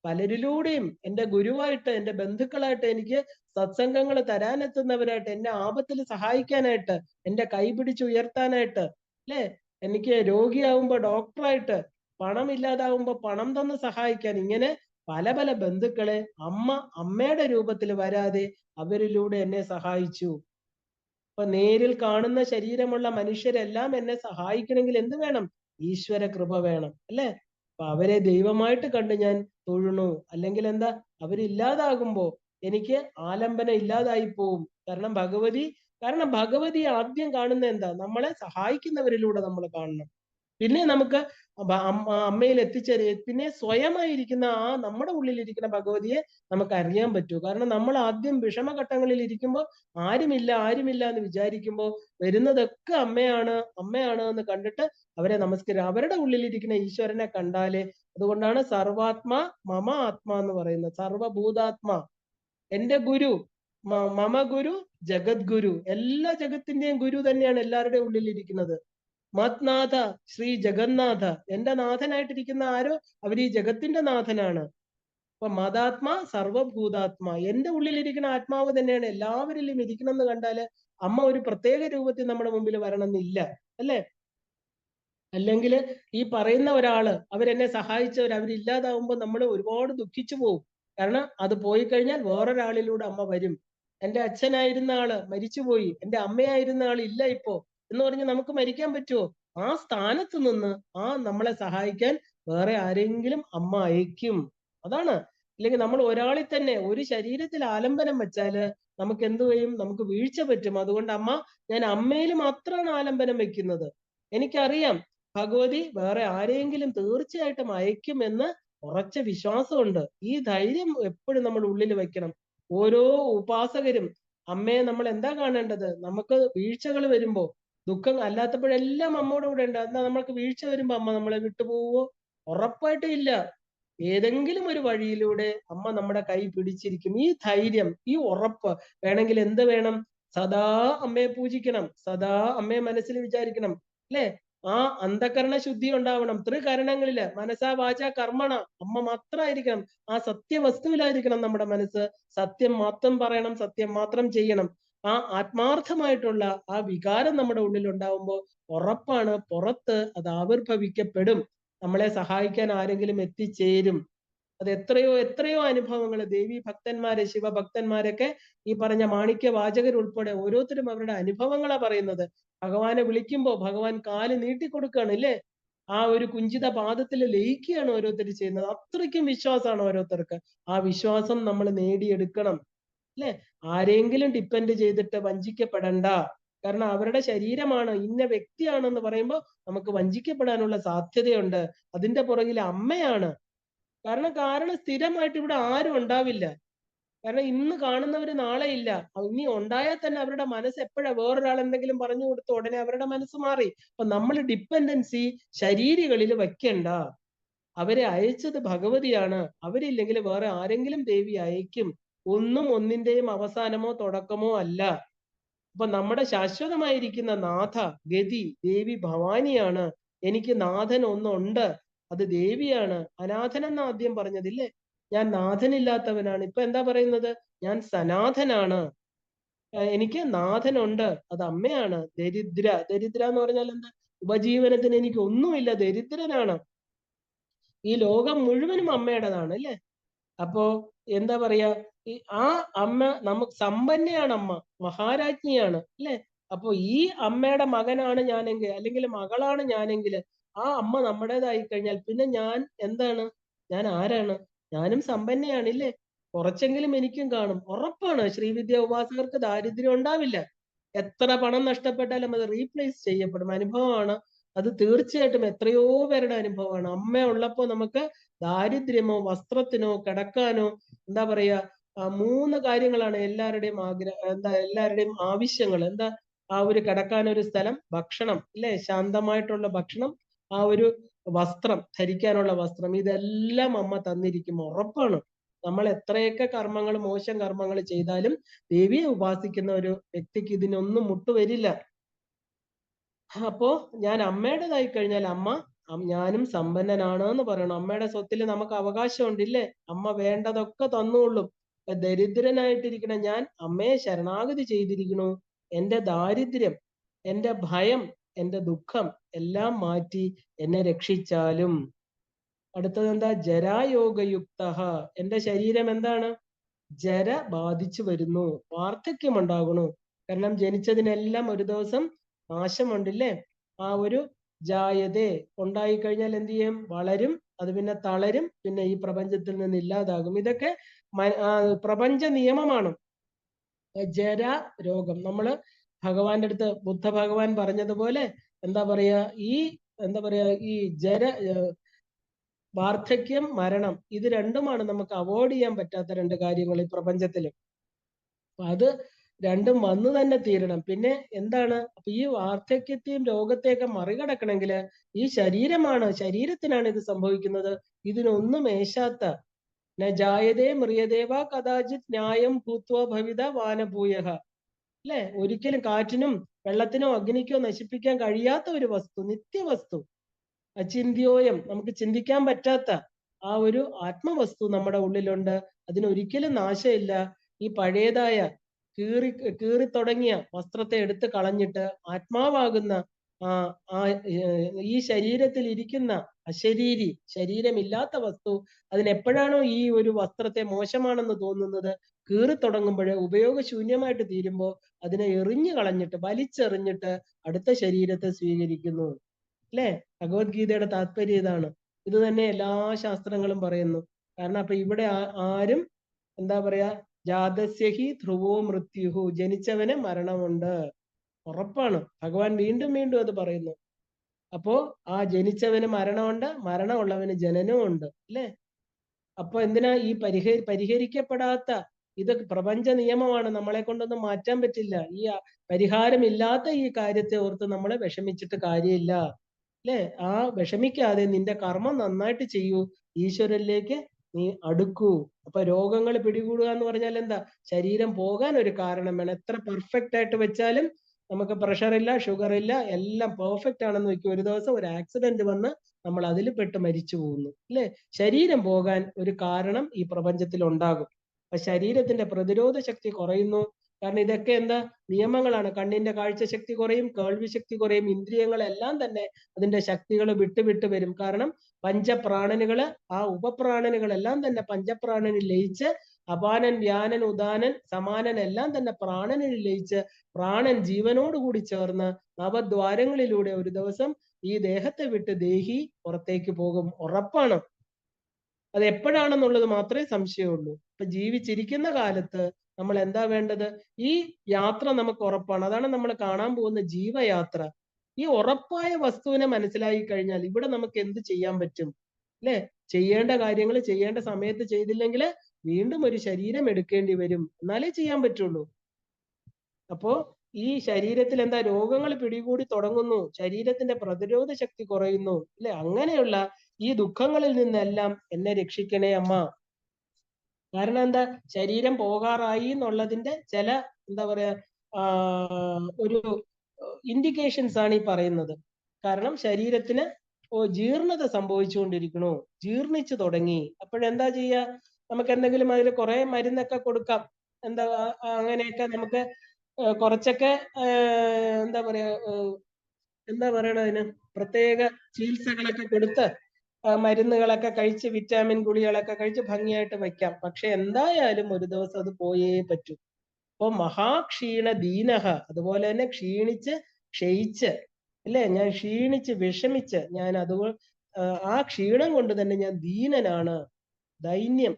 പലരിലൂടെയും എന്റെ ഗുരുവായിട്ട് എന്റെ ബന്ധുക്കളായിട്ട് എനിക്ക് സത്സംഗങ്ങൾ തരാനെത്തുന്നവരായിട്ട് എന്നെ ആപത്തിൽ സഹായിക്കാനായിട്ട് എന്റെ കൈ പിടിച്ചുയർത്താനായിട്ട്, അല്ലെ? എനിക്ക് രോഗിയാവുമ്പോ ഡോക്ടറായിട്ട്, പണം ഇല്ലാതാവുമ്പോ പണം തന്ന് സഹായിക്കാൻ, ഇങ്ങനെ പല പല ബന്ധുക്കളെ അമ്മയുടെ രൂപത്തിൽ വരാതെ അവരിലൂടെ എന്നെ സഹായിച്ചു. അപ്പൊ നേരിൽ കാണുന്ന ശരീരമുള്ള മനുഷ്യരെല്ലാം എന്നെ സഹായിക്കണമെങ്കിൽ എന്ത് വേണം? ഈശ്വര കൃപ വേണം, അല്ലെ? അപ്പൊ അവരെ ദൈവമായിട്ട് കണ്ട് ഞാൻ തൊഴുണു. അല്ലെങ്കിൽ എന്താ, അവരില്ലാതാകുമ്പോ എനിക്ക് ആലംബനം ഇല്ലാതായി പോവും. കാരണം ഭഗവതി ആദ്യം കാണുന്ന എന്താ, നമ്മളെ സഹായിക്കുന്നവരിലൂടെ നമ്മൾ കാണണം. പിന്നെ നമുക്ക് അമ്മയിൽ പിന്നെ സ്വയമായിരിക്കുന്ന ആ നമ്മുടെ ഉള്ളിലിരിക്കുന്ന ഭഗവതിയെ നമുക്ക് അറിയാൻ പറ്റൂ. കാരണം നമ്മൾ ആദ്യം വിഷമഘട്ടങ്ങളിൽ ഇരിക്കുമ്പോൾ ആരുമില്ല എന്ന് വിചാരിക്കുമ്പോൾ വരുന്നതൊക്കെ അമ്മയാണ് എന്ന് കണ്ടിട്ട് അവരെ നമസ്കരിക്കുക. അവരുടെ ഉള്ളിലിരിക്കുന്ന ഈശ്വരനെ കണ്ടാലേ, അതുകൊണ്ടാണ് സർവാത്മാ മമ ആത്മാ എന്ന് പറയുന്നത്. സർവഭൂതാത്മാ എന്റെ ഗുരു, മമ ഗുരു ജഗദ്ഗുരു, എല്ലാ ജഗത്തിന്റെയും ഗുരു തന്നെയാണ് എല്ലാവരുടെയും ഉള്ളിലിരിക്കുന്നത്. മത്നാഥ ശ്രീ ജഗന്നാഥ, എന്റെ നാഥനായിട്ടിരിക്കുന്ന ആരോ അവർ ഈ ജഗത്തിന്റെ നാഥനാണ്. അപ്പൊ മതാത്മാ സർവഭൂതാത്മാ, എന്റെ ഉള്ളിലിരിക്കുന്ന ആത്മാവ് തന്നെയാണ് എല്ലാവരിലും ഇരിക്കണം എന്ന് കണ്ടാല് അമ്മ ഒരു പ്രത്യേക രൂപത്തിൽ നമ്മുടെ മുമ്പിൽ വരണമെന്നില്ല, അല്ലെ? അല്ലെങ്കിൽ ഈ പറയുന്ന ഒരാള് അവരെന്നെ സഹായിച്ചവർ അവരില്ലാതാവുമ്പോൾ നമ്മൾ ഒരുപാട് ദുഃഖിച്ചു പോകും. കാരണം അത് പോയി കഴിഞ്ഞാൽ വേറൊരാളിലൂടെ അമ്മ വരും. എന്റെ അച്ഛനായിരുന്ന ആള് മരിച്ചുപോയി, എന്റെ അമ്മയായിരുന്ന ആൾ ഇല്ല ഇപ്പോ എന്ന് പറഞ്ഞ് നമുക്ക് മരിക്കാൻ പറ്റുമോ? ആ സ്ഥാനത്ത് നിന്ന് നമ്മളെ സഹായിക്കാൻ വേറെ ആരെങ്കിലും അമ്മ അയക്കും. അതാണ്. ഇല്ലെങ്കിൽ നമ്മൾ ഒരാളിൽ തന്നെ ഒരു ശരീരത്തിൽ ആലംബനം വെച്ചാല് നമുക്ക് എന്ത് ചെയ്യും? നമുക്ക് വീഴ്ച പറ്റും. അതുകൊണ്ട് ഞാൻ അമ്മയിൽ മാത്രമാണ് ആലംബനം വെക്കുന്നത്. എനിക്കറിയാം ഭഗവതി വേറെ ആരെങ്കിലും തീർച്ചയായിട്ടും അയക്കുമെന്ന് ഉറച്ച വിശ്വാസമുണ്ട്. ഈ ധൈര്യം എപ്പോഴും നമ്മൾ ഉള്ളിൽ വെക്കണം. ഓരോ ഉപാസകരും അമ്മയെ നമ്മൾ എന്താ കാണേണ്ടത്? നമുക്ക് വീഴ്ചകൾ വരുമ്പോ, ദുഃഖം അല്ലാത്തപ്പോഴെല്ലാം അമ്മയുടെ കൂടെ ഉണ്ട്. എന്നാ നമ്മൾക്ക് വീഴ്ച വരുമ്പോ അമ്മ നമ്മളെ വിട്ടുപോവോ? ഉറപ്പായിട്ടും ഇല്ല. ഏതെങ്കിലും ഒരു വഴിയിലൂടെ അമ്മ നമ്മുടെ കൈ പിടിച്ചിരിക്കും. ഈ ധൈര്യം, ഈ ഉറപ്പ് വേണമെങ്കിൽ എന്ത് വേണം? സദാ അമ്മയെ പൂജിക്കണം, സദാ അമ്മയെ മനസ്സിൽ വിചാരിക്കണം, അല്ലെ? ആ അന്ധകരണ ശുദ്ധി ഉണ്ടാവണം. ത്രികരണങ്ങളില് മനസാ വാച കർമ്മണ അമ്മ മാത്രമായിരിക്കണം. ആ സത്യവസ്തുവിലായിരിക്കണം നമ്മുടെ മനസ്സ്. സത്യം മാത്രം പറയണം, സത്യം മാത്രം ചെയ്യണം. ആ ആത്മാർത്ഥമായിട്ടുള്ള ആ വികാരം നമ്മുടെ ഉള്ളിൽ ഉണ്ടാവുമ്പോൾ ഉറപ്പാണ് പുറത്ത് അത് ആവിർഭവിക്കപ്പെടും. നമ്മളെ സഹായിക്കാൻ ആരെങ്കിലും എത്തിച്ചേരും. അത് എത്രയോ അനുഭവങ്ങൾ ദേവി ഭക്തന്മാര്, ശിവഭക്തന്മാരൊക്കെ ഈ പറഞ്ഞ മാണിക്യ വാചകർ ഉൾപ്പെടെ ഓരോരുത്തരും അവരുടെ അനുഭവങ്ങളാ പറയുന്നത്. ഭഗവാനെ വിളിക്കുമ്പോ ഭഗവാൻ കാല് നീട്ടിക്കൊടുക്കുകയാണ്, ഇല്ലേ? ആ ഒരു കുഞ്ചിത പാദത്തിൽ ലയിക്കുകയാണ് ഓരോരുത്തർ ചെയ്യുന്നത്. അത്രയ്ക്കും വിശ്വാസമാണ് ഓരോരുത്തർക്ക്. ആ വിശ്വാസം നമ്മൾ നേടിയെടുക്കണം, അല്ലെ? ആരെങ്കിലും ഡിപ്പെൻഡ് ചെയ്തിട്ട് വഞ്ചിക്കപ്പെടണ്ട. കാരണം അവരുടെ ശരീരമാണ്, ഇന്ന വ്യക്തിയാണെന്ന് പറയുമ്പോൾ നമുക്ക് വഞ്ചിക്കപ്പെടാനുള്ള സാധ്യതയുണ്ട്. അതിന്റെ പുറകിൽ അമ്മയാണ്. കാരണം സ്ഥിരമായിട്ട് ഇവിടെ ആരും ഉണ്ടാവില്ല. കാരണം ഇന്ന് കാണുന്നവര് നാളെ ഇല്ല. ഇനി ഉണ്ടായാൽ തന്നെ അവരുടെ മനസ്സ് എപ്പോഴാ വേറൊരാൾ എന്തെങ്കിലും പറഞ്ഞു കൊടുത്ത ഉടനെ അവരുടെ മനസ്സ് മാറി. അപ്പൊ നമ്മൾ ഡിപ്പെൻഡൻസി ശരീരികളിൽ വെക്കണ്ട. അവരെ അയച്ചത് ഭഗവതിയാണ്. അവരില്ലെങ്കിൽ വേറെ ആരെങ്കിലും ദേവി അയക്കും. ഒന്നിന്റെയും അവസാനമോ തുടക്കമോ അല്ല. അപ്പൊ നമ്മുടെ ശാശ്വതമായിരിക്കുന്ന നാഥ ഗതി ദേവി ഭവാനിയാണ്. എനിക്ക് നാഥൻ ഒന്നുണ്ട്, അത് ദേവിയാണ്. അനാഥൻ എന്ന ആദ്യം പറഞ്ഞതില്ലേ? ഞാൻ നാഥനില്ലാത്തവനാണ്. ഇപ്പൊ എന്താ പറയുന്നത്? ഞാൻ സനാഥനാണ്. എനിക്ക് നാഥനുണ്ട്, അത് അമ്മയാണ്. ദരിദ്ര എന്ന് പറഞ്ഞാൽ എന്താ? ഉപജീവനത്തിന് എനിക്ക് ഒന്നുമില്ല, ദരിദ്രനാണ്. ഈ ലോകം മുഴുവനും അമ്മയുടേതാണ്, അല്ലേ? അപ്പോ എന്താ പറയാ, ആ അമ്മ നമുക്ക് സമ്പന്നയാണ്, അമ്മ മഹാരാജ്ഞിയാണ്, അല്ലെ? അപ്പൊ ഈ അമ്മയുടെ മകനാണ് ഞാനെങ്കിൽ, അല്ലെങ്കിൽ മകളാണ് ഞാനെങ്കിൽ, ആ അമ്മ നമ്മുടേതായി കഴിഞ്ഞാൽ പിന്നെ ഞാൻ എന്താണ്? ഞാൻ ആരാണ്? ഞാനും സമ്പന്നയാണില്ലേ? കുറച്ചെങ്കിലും എനിക്കും കാണും. ഉറപ്പാണ് ശ്രീവിദ്യ ഉപാസകർക്ക് ദാരിദ്ര്യം ഉണ്ടാവില്ല. എത്ര പണം നഷ്ടപ്പെട്ടാലും അത് റീപ്ലേസ് ചെയ്യപ്പെടും. അനുഭവമാണ് അത്. തീർച്ചയായിട്ടും എത്രയോ പേരുടെ അനുഭവമാണ്. അമ്മ ഉള്ളപ്പോ നമുക്ക് ദാരിദ്ര്യമോ വസ്ത്രത്തിനോ കിടക്കാനോ, എന്താ പറയാ, 3 കാര്യങ്ങളാണ് എല്ലാവരുടെയും എല്ലാവരുടെയും ആവശ്യങ്ങൾ. എന്താ? ആ ഒരു കിടക്കാൻ ഒരു സ്ഥലം, ഭക്ഷണം, അല്ലെ? ശാന്തമായിട്ടുള്ള ഭക്ഷണം, ആ ഒരു വസ്ത്രം, ധരിക്കാനുള്ള വസ്ത്രം, ഇതെല്ലാം അമ്മ തന്നിരിക്കും. ഉറപ്പാണ്. നമ്മൾ എത്രയൊക്കെ കർമ്മങ്ങൾ, മോശം കർമ്മങ്ങൾ ചെയ്താലും ദേവിയെ ഉപാസിക്കുന്ന ഒരു വ്യക്തിക്ക് ഇതിനൊന്നും മുട്ടുവരില്ല. അപ്പോ ഞാൻ അമ്മയുടേതായി കഴിഞ്ഞാൽ ഞാനും സമ്പന്നനാണ് എന്ന് പറയണം. അമ്മയുടെ സ്വത്തിൽ നമുക്ക് അവകാശമുണ്ടില്ലേ? അമ്മ വേണ്ടതൊക്കെ തന്നുകൊള്ളും. ദരിദ്രനായിട്ടിരിക്കണ ഞാൻ അമ്മയെ ശരണാഗതി ചെയ്തിരിക്കണു. എന്റെ ദാരിദ്ര്യം, എന്റെ ഭയം, എന്റെ ദുഃഖം എല്ലാം മാറ്റി എന്നെ രക്ഷിച്ചാലും. അടുത്തത് എന്താ? ജരായോഗയുക്ത. എന്റെ ശരീരം എന്താണ്? ജര ബാധിച്ചു വരുന്നു, വാർദ്ധക്യം ഉണ്ടാകണു. കാരണം ജനിച്ചതിനെല്ലാം ഒരു ദിവസം നാശമുണ്ടില്ലേ? ആ ഒരു ജായതേ ഉണ്ടായി കഴിഞ്ഞാൽ എന്ത് ചെയ്യും? വളരും, അത് പിന്നെ തളരും, പിന്നെ ഈ പ്രപഞ്ചത്തിൽ നിന്ന് ഇല്ലാതാകും. ഇതൊക്കെ പ്രപഞ്ച നിയമമാണ്. ജര രോഗം. നമ്മള് ഭഗവാന്റെ അടുത്ത് ബുദ്ധ ഭഗവാൻ പറഞ്ഞതുപോലെ എന്താ പറയാ, എന്താ പറയാ, ഈ വാർദ്ധക്യം, മരണം, ഇത് രണ്ടുമാണ് നമുക്ക് അവോയ്ഡ് ചെയ്യാൻ പറ്റാത്ത 2 കാര്യങ്ങൾ ഈ പ്രപഞ്ചത്തിൽ. അത് രണ്ടും വന്നു തന്നെ തീരണം. പിന്നെ എന്താണ്? അപ്പൊ ഈ വാർദ്ധക്യത്തെയും രോഗത്തെയൊക്കെ മറികടക്കണമെങ്കിൽ ഈ ശരീരത്തിനാണ് ഇത് സംഭവിക്കുന്നത്. ഇതിനൊന്നും മേശാത്ത ന ജായതേ മ്രിയദേവ കഥാചിത് ന്യായം ഭൂത്വ ഭവിത വാനഭൂയഃ. അല്ലെ? ഒരിക്കലും കാറ്റിനും വെള്ളത്തിനോ അഗ്നിക്കോ നശിപ്പിക്കാൻ കഴിയാത്ത ഒരു വസ്തു, നിത്യവസ്തു, അചിന്ത്യോയം, നമുക്ക് ചിന്തിക്കാൻ പറ്റാത്ത ആ ഒരു ആത്മവസ്തു നമ്മുടെ ഉള്ളിലുണ്ട്. അതിനൊരിക്കലും നാശമില്ല. ഈ പഴയതായ കീറി തുടങ്ങിയ വസ്ത്രത്തെ എടുത്ത് കളഞ്ഞിട്ട് ആത്മാവാകുന്ന ഈ ശരീരത്തിൽ ഇരിക്കുന്ന അശരീരി, ശരീരമില്ലാത്ത വസ്തു, അതിനെപ്പോഴാണോ ഈ ഒരു വസ്ത്രത്തെ മോശമാണെന്ന് തോന്നുന്നത്, കീറി തുടങ്ങുമ്പോൾ, ഉപയോഗശൂന്യമായിട്ട് തീരുമ്പോൾ അതിനെ എറിഞ്ഞു കളഞ്ഞിട്ട്, വലിച്ചെറിഞ്ഞിട്ട് അടുത്ത ശരീരത്തെ സ്വീകരിക്കുന്നു. അല്ലെ? ഭഗവത്ഗീതയുടെ താല്പര്യം ഇതാണ്. ഇത് തന്നെ എല്ലാ ശാസ്ത്രങ്ങളും പറയുന്നു. കാരണം അപ്പൊ ഇവിടെ ആരും എന്താ പറയാ, ജാതസ്യഹി ധ്രുവോ മൃത്യുഹു, ജനിച്ചവന് മരണമുണ്ട്. ഉറപ്പാണ്. ഭഗവാൻ വീണ്ടും വീണ്ടും അത് പറയുന്നു. അപ്പോ ആ ജനിച്ചവന് മരണമുണ്ട്, മരണമുള്ളവന് ജനനവും ഉണ്ട്. അല്ലെ? അപ്പൊ എന്തിനാ ഈ പരിഹരിക്കപ്പെടാത്ത, ഇത് പ്രപഞ്ച നിയമമാണ്, നമ്മളെ കൊണ്ടൊന്നും മാറ്റാൻ പറ്റില്ല. ഈ പരിഹാരമില്ലാത്ത ഈ കാര്യത്തെ ഓർത്ത് നമ്മളെ വിഷമിച്ചിട്ട് കാര്യമില്ല. അല്ലെ? ആ വിഷമിക്കാതെ നിന്റെ കർമ്മം നന്നായിട്ട് ചെയ്യൂ, ഈശ്വരനിലേക്ക് നീ അടുക്കൂ. അപ്പൊ രോഗങ്ങൾ പിടികൂടുക എന്ന് പറഞ്ഞാൽ എന്താ? ശരീരം പോകാൻ ഒരു കാരണം വേണം. എത്ര പെർഫെക്റ്റ് ആയിട്ട് വെച്ചാലും നമുക്ക് പ്രഷർ ഇല്ല, ഷുഗർ ഇല്ല, എല്ലാം പെർഫെക്റ്റ് ആണെന്ന് വെക്കും. ഒരു ദിവസം ഒരു ആക്സിഡന്റ് വന്ന് നമ്മൾ അതിൽ പെട്ട് മരിച്ചു പോകുന്നു. അല്ലെ? ശരീരം പോകാൻ ഒരു കാരണം ഈ പ്രപഞ്ചത്തിൽ ഉണ്ടാകും. അപ്പൊ ശരീരത്തിന്റെ പ്രതിരോധ ശക്തി കുറയുന്നു. കാരണം ഇതൊക്കെ എന്താ? നിയമങ്ങളാണ്. കണ്ണിന്റെ കാഴ്ചശക്തി കുറയും, കേൾവി ശക്തി കുറയും, ഇന്ദ്രിയങ്ങളെല്ലാം തന്നെ അതിന്റെ ശക്തികൾ വിട്ട് വരും. കാരണം പഞ്ചപ്രാണനുകള്, ആ ഉപപ്രാണനുകളെല്ലാം തന്നെ പഞ്ചപ്രാണനിൽ ലയിച്ച്, അപാനൻ, വ്യാനൻ, ഉദാനൻ, സമാനൻ എല്ലാം തന്നെ പ്രാണനിൽ ലയിച്ച്, പ്രാണൻ ജീവനോടുകൂടി ചേർന്ന് നവദ്വാരങ്ങളിലൂടെ ഒരു ദിവസം ഈ ദേഹത്തെ വിട്ട് ദേഹി പുറത്തേക്ക് പോകും. ഉറപ്പാണ്. അത് എപ്പോഴാണെന്നുള്ളത് മാത്രമേ സംശയമുള്ളൂ. ഇപ്പൊ ജീവിച്ചിരിക്കുന്ന കാലത്ത് നമ്മൾ എന്താ വേണ്ടത്? ഈ യാത്ര നമുക്ക് ഉറപ്പാണ്. അതാണ് നമ്മൾ കാണാൻ പോകുന്ന ജീവയാത്ര. ഈ ഉറപ്പായ വസ്തുവിനെ മനസ്സിലാക്കി കഴിഞ്ഞാൽ ഇവിടെ നമുക്ക് എന്ത് ചെയ്യാൻ പറ്റും? അല്ലെ? ചെയ്യേണ്ട കാര്യങ്ങൾ ചെയ്യേണ്ട സമയത്ത് ചെയ്തില്ലെങ്കിൽ വീണ്ടും ഒരു ശരീരം എടുക്കേണ്ടി വരും. എന്നാലേ ചെയ്യാൻ പറ്റുള്ളൂ. അപ്പോ ഈ ശരീരത്തിൽ എന്താ? രോഗങ്ങൾ പിടികൂടി തുടങ്ങുന്നു, ശരീരത്തിന്റെ പ്രതിരോധ ശക്തി കുറയുന്നു. അല്ലെ? അങ്ങനെയുള്ള ഈ ദുഃഖങ്ങളിൽ നിന്നെല്ലാം എന്നെ രക്ഷിക്കണേ അമ്മ. കാരണം എന്താ? ശരീരം പോകാറായി എന്നുള്ളതിന്റെ ചില എന്താ പറയാ, ഒരു ഇൻഡിക്കേഷൻസ് ആണ് ഈ പറയുന്നത്. കാരണം ശരീരത്തിന് ജീർണത സംഭവിച്ചുകൊണ്ടിരിക്കണു, ജീർണിച്ചു തുടങ്ങി. അപ്പോഴെന്താ ചെയ്യാ? നമുക്ക് എന്തെങ്കിലും അതിൽ കുറെ മരുന്നൊക്കെ കൊടുക്കാം. എന്താ അങ്ങനെയൊക്കെ നമുക്ക് കുറച്ചൊക്കെ എന്താ പറയാ, എന്താ പറയണ അതിന്, പ്രത്യേക ചികിത്സകളൊക്കെ കൊടുത്ത് മരുന്നുകളൊക്കെ കഴിച്ച്, വിറ്റാമിൻ ഗുളികളൊക്കെ കഴിച്ച് ഭംഗിയായിട്ട് വയ്ക്കാം. പക്ഷെ എന്തായാലും ഒരു ദിവസം അത് പോയേ പറ്റൂ. അപ്പൊ മഹാക്ഷീണ ദീനഹ, അതുപോലെ തന്നെ ക്ഷീണിച്ച് ക്ഷയിച്ച്, അല്ലെ, ഞാൻ ക്ഷീണിച്ച് വിഷമിച്ച്, ഞാൻ അതുകൊണ്ട് ആ ക്ഷീണം കൊണ്ട് തന്നെ ഞാൻ ദീനനാണ്. ദൈന്യം,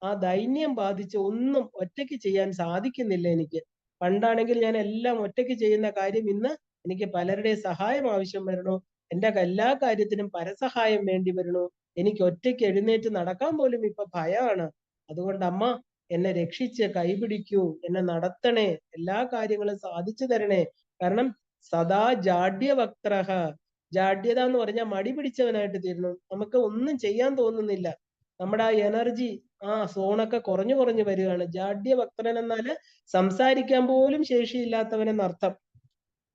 ആ ദൈന്യം ബാധിച്ച് ഒന്നും ഒറ്റയ്ക്ക് ചെയ്യാൻ സാധിക്കുന്നില്ല എനിക്ക്. പണ്ടാണെങ്കിൽ ഞാൻ എല്ലാം ഒറ്റയ്ക്ക് ചെയ്യുന്ന കാര്യം ഇന്ന് എനിക്ക് പലരുടെ സഹായം ആവശ്യം വരണു. എന്റെ എല്ലാ കാര്യത്തിനും പരസഹായം വേണ്ടി വരണു. എനിക്ക് ഒറ്റയ്ക്ക് എഴുന്നേറ്റ് നടക്കാൻ പോലും ഇപ്പൊ ഭയമാണ്. അതുകൊണ്ട് അമ്മ എന്നെ രക്ഷിച്ച് കൈപിടിക്കൂ, എന്നെ നടത്തണേ, എല്ലാ കാര്യങ്ങളും സാധിച്ചു തരണേ. കാരണം സദാ ജാഡ്യവക്ത്രഹ, ജാഡ്യത എന്ന് പറഞ്ഞാൽ മടി പിടിച്ചവനായിട്ട് തീരുന്നു. നമുക്ക് ഒന്നും ചെയ്യാൻ തോന്നുന്നില്ല. നമ്മുടെ ആ എനർജി, ആ സോണൊക്കെ കുറഞ്ഞു കുറഞ്ഞു വരികയാണ്. ജാഡ്യവക്ത്രൻ എന്നാല് സംസാരിക്കാൻ പോലും ശേഷിയില്ലാത്തവനെന്നർത്ഥം.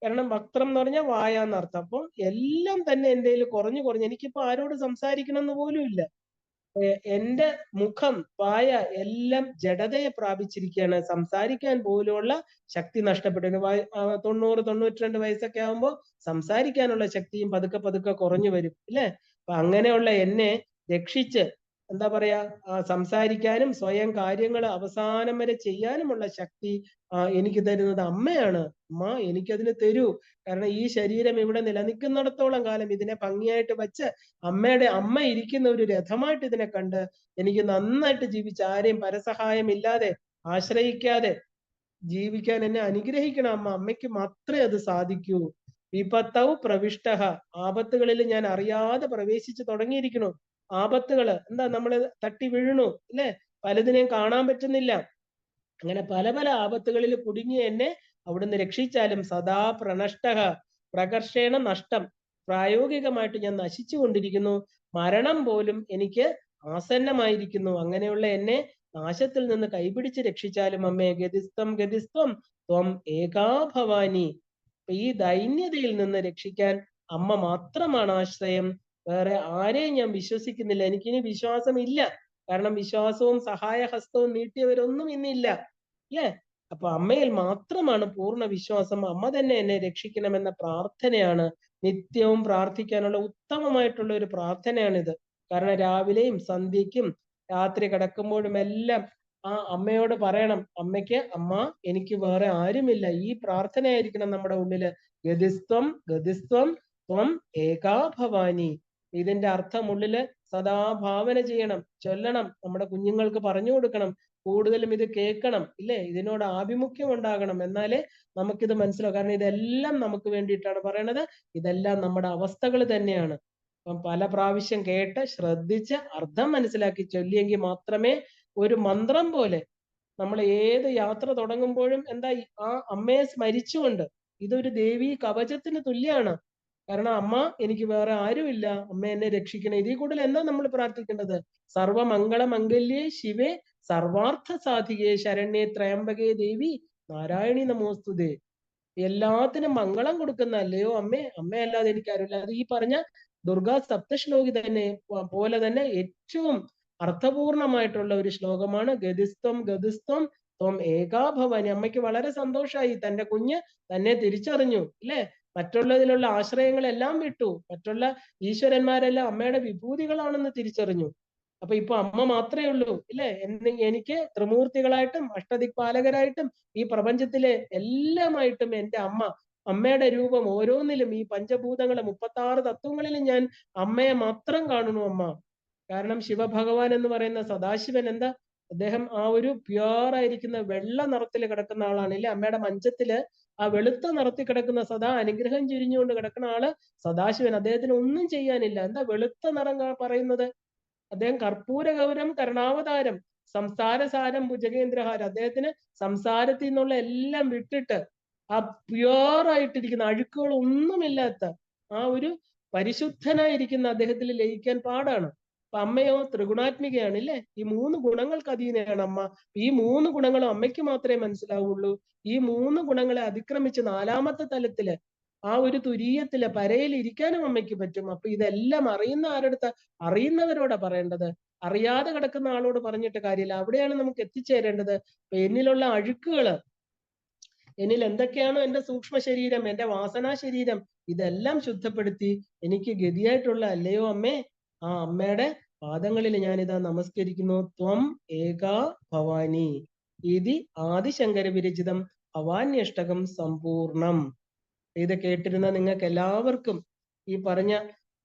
കാരണം വക്രം എന്ന് പറഞ്ഞാൽ വായ എന്നർത്ഥം. അപ്പൊ എല്ലാം തന്നെ എൻ്റെ കയ്യിൽ കുറഞ്ഞു കുറഞ്ഞു, എനിക്കിപ്പോ ആരോട് സംസാരിക്കണം എന്ന് പോലും ഇല്ല. എന്റെ മുഖം, വായ എല്ലാം ജഡതയെ പ്രാപിച്ചിരിക്കുകയാണ്. സംസാരിക്കാൻ പോലുള്ള ശക്തി നഷ്ടപ്പെട്ടു. 90-92 വയസ്സൊക്കെ ആകുമ്പോൾ സംസാരിക്കാനുള്ള ശക്തിയും പതുക്കെ പതുക്കെ കുറഞ്ഞു വരും, അല്ലെ? അപ്പൊ അങ്ങനെയുള്ള എന്നെ രക്ഷിച്ച്, എന്താ പറയാ, സംസാരിക്കാനും സ്വയം കാര്യങ്ങൾ അവസാനം വരെ ചെയ്യാനുമുള്ള ശക്തി എനിക്ക് തരുന്നത് അമ്മയാണ്. അമ്മ എനിക്കതിന് തരൂ. കാരണം ഈ ശരീരം ഇവിടെ നിലനിൽക്കുന്നിടത്തോളം കാലം ഇതിനെ ഭംഗിയായിട്ട് വെച്ച് അമ്മ ഇരിക്കുന്ന ഒരു രഥമായിട്ട് ഇതിനെ കണ്ട് എനിക്ക് നന്നായിട്ട് ജീവിച്ച് ആരെയും പരസഹായം ഇല്ലാതെ ആശ്രയിക്കാതെ ജീവിക്കാൻ എന്നെ അനുഗ്രഹിക്കണം അമ്മ. അമ്മയ്ക്ക് മാത്രമേ അത് സാധിക്കൂ. വിപത്തൗ പ്രവിഷ്ടഹ, ആപത്തുകളിൽ ഞാൻ അറിയാതെ പ്രവേശിച്ചു തുടങ്ങിയിരിക്കുന്നു. ആപത്തുകള് എന്താ, നമ്മള് തട്ടി വീഴണു, അല്ലെ? പലതിനെയും കാണാൻ പറ്റുന്നില്ല. അങ്ങനെ പല പല ആപത്തുകളിൽ കുടുങ്ങി എന്നെ അവിടുന്ന് രക്ഷിച്ചാലും സദാ പ്രണഷ്ടഹ, പ്രകർഷേണ നഷ്ടം, പ്രായോഗികമായിട്ട് ഞാൻ നശിച്ചു കൊണ്ടിരിക്കുന്നു. മരണം പോലും എനിക്ക് ആസന്നമായിരിക്കുന്നു. അങ്ങനെയുള്ള എന്നെ നാശത്തിൽ നിന്ന് കൈപിടിച്ച് രക്ഷിച്ചാലും അമ്മേ, ഗതിസ്ത്വം ഗതിസ്ത്വം ത്വം ഏകാ ഭവാനി. ഈ ദൈന്യതയിൽ നിന്ന് രക്ഷിക്കാൻ അമ്മ മാത്രമാണ് ആശ്രയം. വേറെ ആരെയും ഞാൻ വിശ്വസിക്കുന്നില്ല. എനിക്കിനി വിശ്വാസമില്ല. കാരണം വിശ്വാസവും സഹായഹസ്തവും നീട്ടിയവരൊന്നും ഇന്നില്ല, അല്ലേ? അപ്പൊ അമ്മയിൽ മാത്രമാണ് പൂർണ്ണ വിശ്വാസം. അമ്മ തന്നെ എന്നെ രക്ഷിക്കണമെന്ന പ്രാർത്ഥനയാണ് നിത്യവും പ്രാർത്ഥിക്കാനുള്ള ഉത്തമമായിട്ടുള്ള ഒരു പ്രാർത്ഥനയാണിത്. കാരണം രാവിലെയും സന്ധ്യയ്ക്കും രാത്രി കിടക്കുമ്പോഴും എല്ലാം ആ അമ്മയോട് പറയണം, അമ്മയ്ക്ക് അമ്മ എനിക്ക് വേറെ ആരുമില്ല. ഈ പ്രാർത്ഥനയായിരിക്കണം നമ്മുടെ ഉള്ളില്. ഗതിസ്ത്വം ഗതിസ്ത്വം ത്വം ഏകാ ഭവാനി. ഇതിന്റെ അർത്ഥം ഉള്ളില് സദാ ഭാവന ചെയ്യണം, ചൊല്ലണം, നമ്മുടെ കുഞ്ഞുങ്ങൾക്ക് പറഞ്ഞു കൊടുക്കണം, കൂടുതലും ഇത് കേൾക്കണം, ഇല്ലേ? ഇതിനോട് ആഭിമുഖ്യം ഉണ്ടാകണം. എന്നാലേ നമുക്കിത് മനസ്സിലാവും. കാരണം ഇതെല്ലാം നമുക്ക് വേണ്ടിയിട്ടാണ് പറയണത്. ഇതെല്ലാം നമ്മുടെ അവസ്ഥകൾ തന്നെയാണ്. അപ്പം പല പ്രാവശ്യം കേട്ട് ശ്രദ്ധിച്ച് അർത്ഥം മനസ്സിലാക്കി ചൊല്ലിയെങ്കിൽ മാത്രമേ ഒരു മന്ത്രം പോലെ നമ്മൾ ഏത് യാത്ര തുടങ്ങുമ്പോഴും എന്താ, ആ അമ്മയെ സ്മരിച്ചുകൊണ്ട്, ഇതൊരു ദേവീ കവചത്തിന് തുല്യാണ്. കാരണം അമ്മ എനിക്ക് വേറെ ആരുമില്ല, അമ്മ എന്നെ രക്ഷിക്കണം. ഇതിൽ കൂടുതൽ എന്താ നമ്മൾ പ്രാർത്ഥിക്കേണ്ടത്? സർവമംഗള മംഗല്യേ ശിവേ സർവാർത്ഥ സാധികേ ശരണ്യേ ത്രയംബകേ ദേവി നാരായണി നമോസ്തുതേ. എല്ലാത്തിനും മംഗളം കൊടുക്കുന്ന അല്ലയോ അമ്മേ, അമ്മയല്ലാതെ എനിക്കാരുമില്ല. അത് ഈ പറഞ്ഞ ദുർഗാ സപ്തശ്ലോകി തന്നെ പോലെ തന്നെ ഏറ്റവും അർത്ഥപൂർണമായിട്ടുള്ള ഒരു ശ്ലോകമാണ് ഗതിസ്ത്വം ഗതിസ്ത്വം ത്വം ഏകാ ഭവാനി. അമ്മയ്ക്ക് വളരെ സന്തോഷമായി, തന്റെ കുഞ്ഞ് തന്നെ തിരിച്ചറിഞ്ഞു, അല്ലെ? മറ്റുള്ളതിലുള്ള ആശ്രയങ്ങളെല്ലാം വിട്ടു, മറ്റുള്ള ഈശ്വരന്മാരെല്ലാം അമ്മയുടെ വിഭൂതികളാണെന്ന് തിരിച്ചറിഞ്ഞു. അപ്പൊ ഇപ്പൊ അമ്മ മാത്രമേ ഉള്ളൂ, ഇല്ലേ? എനിക്ക് ത്രിമൂർത്തികളായിട്ടും അഷ്ടദിക്പാലകരായിട്ടും ഈ പ്രപഞ്ചത്തിലെ എല്ലാമായിട്ടും എന്റെ അമ്മ, അമ്മയുടെ രൂപം ഓരോന്നിലും, ഈ പഞ്ചഭൂതങ്ങളെ 36 തത്വങ്ങളിലും ഞാൻ അമ്മയെ മാത്രം കാണുന്നു അമ്മ. കാരണം ശിവഭഗവാൻ എന്ന് പറയുന്ന സദാശിവൻ എന്താ, അദ്ദേഹം ആ ഒരു പ്യുവർ ആയിരിക്കുന്ന വെള്ള നിറത്തിൽ കിടക്കുന്ന ആളാണ്, ഇല്ലേ? അമ്മയുടെ മഞ്ചത്തില് ആ വെളുത്ത നിറത്തിൽ കിടക്കുന്ന സദാ അനുഗ്രഹം ചുരിഞ്ഞുകൊണ്ട് കിടക്കുന്ന ആള് സദാശിവൻ. അദ്ദേഹത്തിന് ഒന്നും ചെയ്യാനില്ല. എന്താ വെളുത്ത നിറം പറയുന്നത്? അദ്ദേഹം കർപ്പൂര ഗൗരം കരുണാവതാരം സംസാരസാരം ഭുജഗേന്ദ്രഹാരം. അദ്ദേഹത്തിന് സംസാരത്തിൽ നിന്നുള്ള എല്ലാം വിട്ടിട്ട് ആ പ്യുവർ ആയിട്ടിരിക്കുന്ന, അഴുക്കുകൾ ഒന്നുമില്ലാത്ത ആ ഒരു പരിശുദ്ധനായിരിക്കുന്ന അദ്ദേഹത്തിൽ ലയിക്കാൻ പാടാണ്. അപ്പൊ അമ്മയോ ത്രിഗുണാത്മികയാണ്, ഇല്ലേ? ഈ 3 ഗുണങ്ങൾക്ക് അധീനയാണ് അമ്മ. ഈ 3 ഗുണങ്ങളും അമ്മയ്ക്ക് മാത്രമേ മനസ്സിലാവുള്ളൂ. ഈ 3 ഗുണങ്ങളെ അതിക്രമിച്ച് 4ാമത്തെ തലത്തില് ആ ഒരു തുരീയത്തില് പരയിൽ ഇരിക്കാനും അമ്മയ്ക്ക് പറ്റും. അപ്പൊ ഇതെല്ലാം അറിയുന്ന ആരെടുത്ത, അറിയുന്നവരോടാ പറയേണ്ടത്. അറിയാതെ കിടക്കുന്ന ആളോട് പറഞ്ഞിട്ട് കാര്യമില്ല. അവിടെയാണ് നമുക്ക് എത്തിച്ചേരേണ്ടത്. അപ്പൊ എന്നിലുള്ള അഴുക്കുകള്, എന്നിൽ എന്തൊക്കെയാണോ എന്റെ സൂക്ഷ്മ ശരീരം, എന്റെ വാസനാ ശരീരം, ഇതെല്ലാം ശുദ്ധപ്പെടുത്തി എനിക്ക് ഗതിയായിട്ടുള്ള അല്ലയോ അമ്മേ, ആ അമ്മയുടെ പാദങ്ങളിൽ ഞാനിതാ നമസ്കരിക്കുന്നു. ത്വം ഏകാ ഭവാനി. ഇതി ആദിശങ്കര വിരചിതം ഭവാന്യഷ്ടകം സമ്പൂർണം. ഇത് കേട്ടിരുന്ന നിങ്ങൾക്ക് എല്ലാവർക്കും ഈ പറഞ്ഞ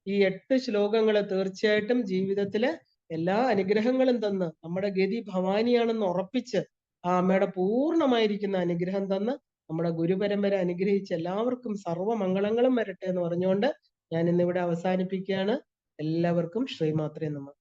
ഈ 8 ശ്ലോകങ്ങള് തീർച്ചയായിട്ടും ജീവിതത്തില് എല്ലാ അനുഗ്രഹങ്ങളും തന്ന് നമ്മുടെ ഗതി ഭവാനിയാണെന്ന് ഉറപ്പിച്ച് ആ അമ്മയുടെ പൂർണ്ണമായിരിക്കുന്ന അനുഗ്രഹം തന്ന് നമ്മുടെ ഗുരുപരമ്പര അനുഗ്രഹിച്ച് എല്ലാവർക്കും സർവ്വമംഗളങ്ങളും വരട്ടെ എന്ന് പറഞ്ഞുകൊണ്ട് ഞാൻ ഇന്നിവിടെ അവസാനിപ്പിക്കുകയാണ്. എല്ലാവർക്കും ശ്രീമാത്രേ നമഃ.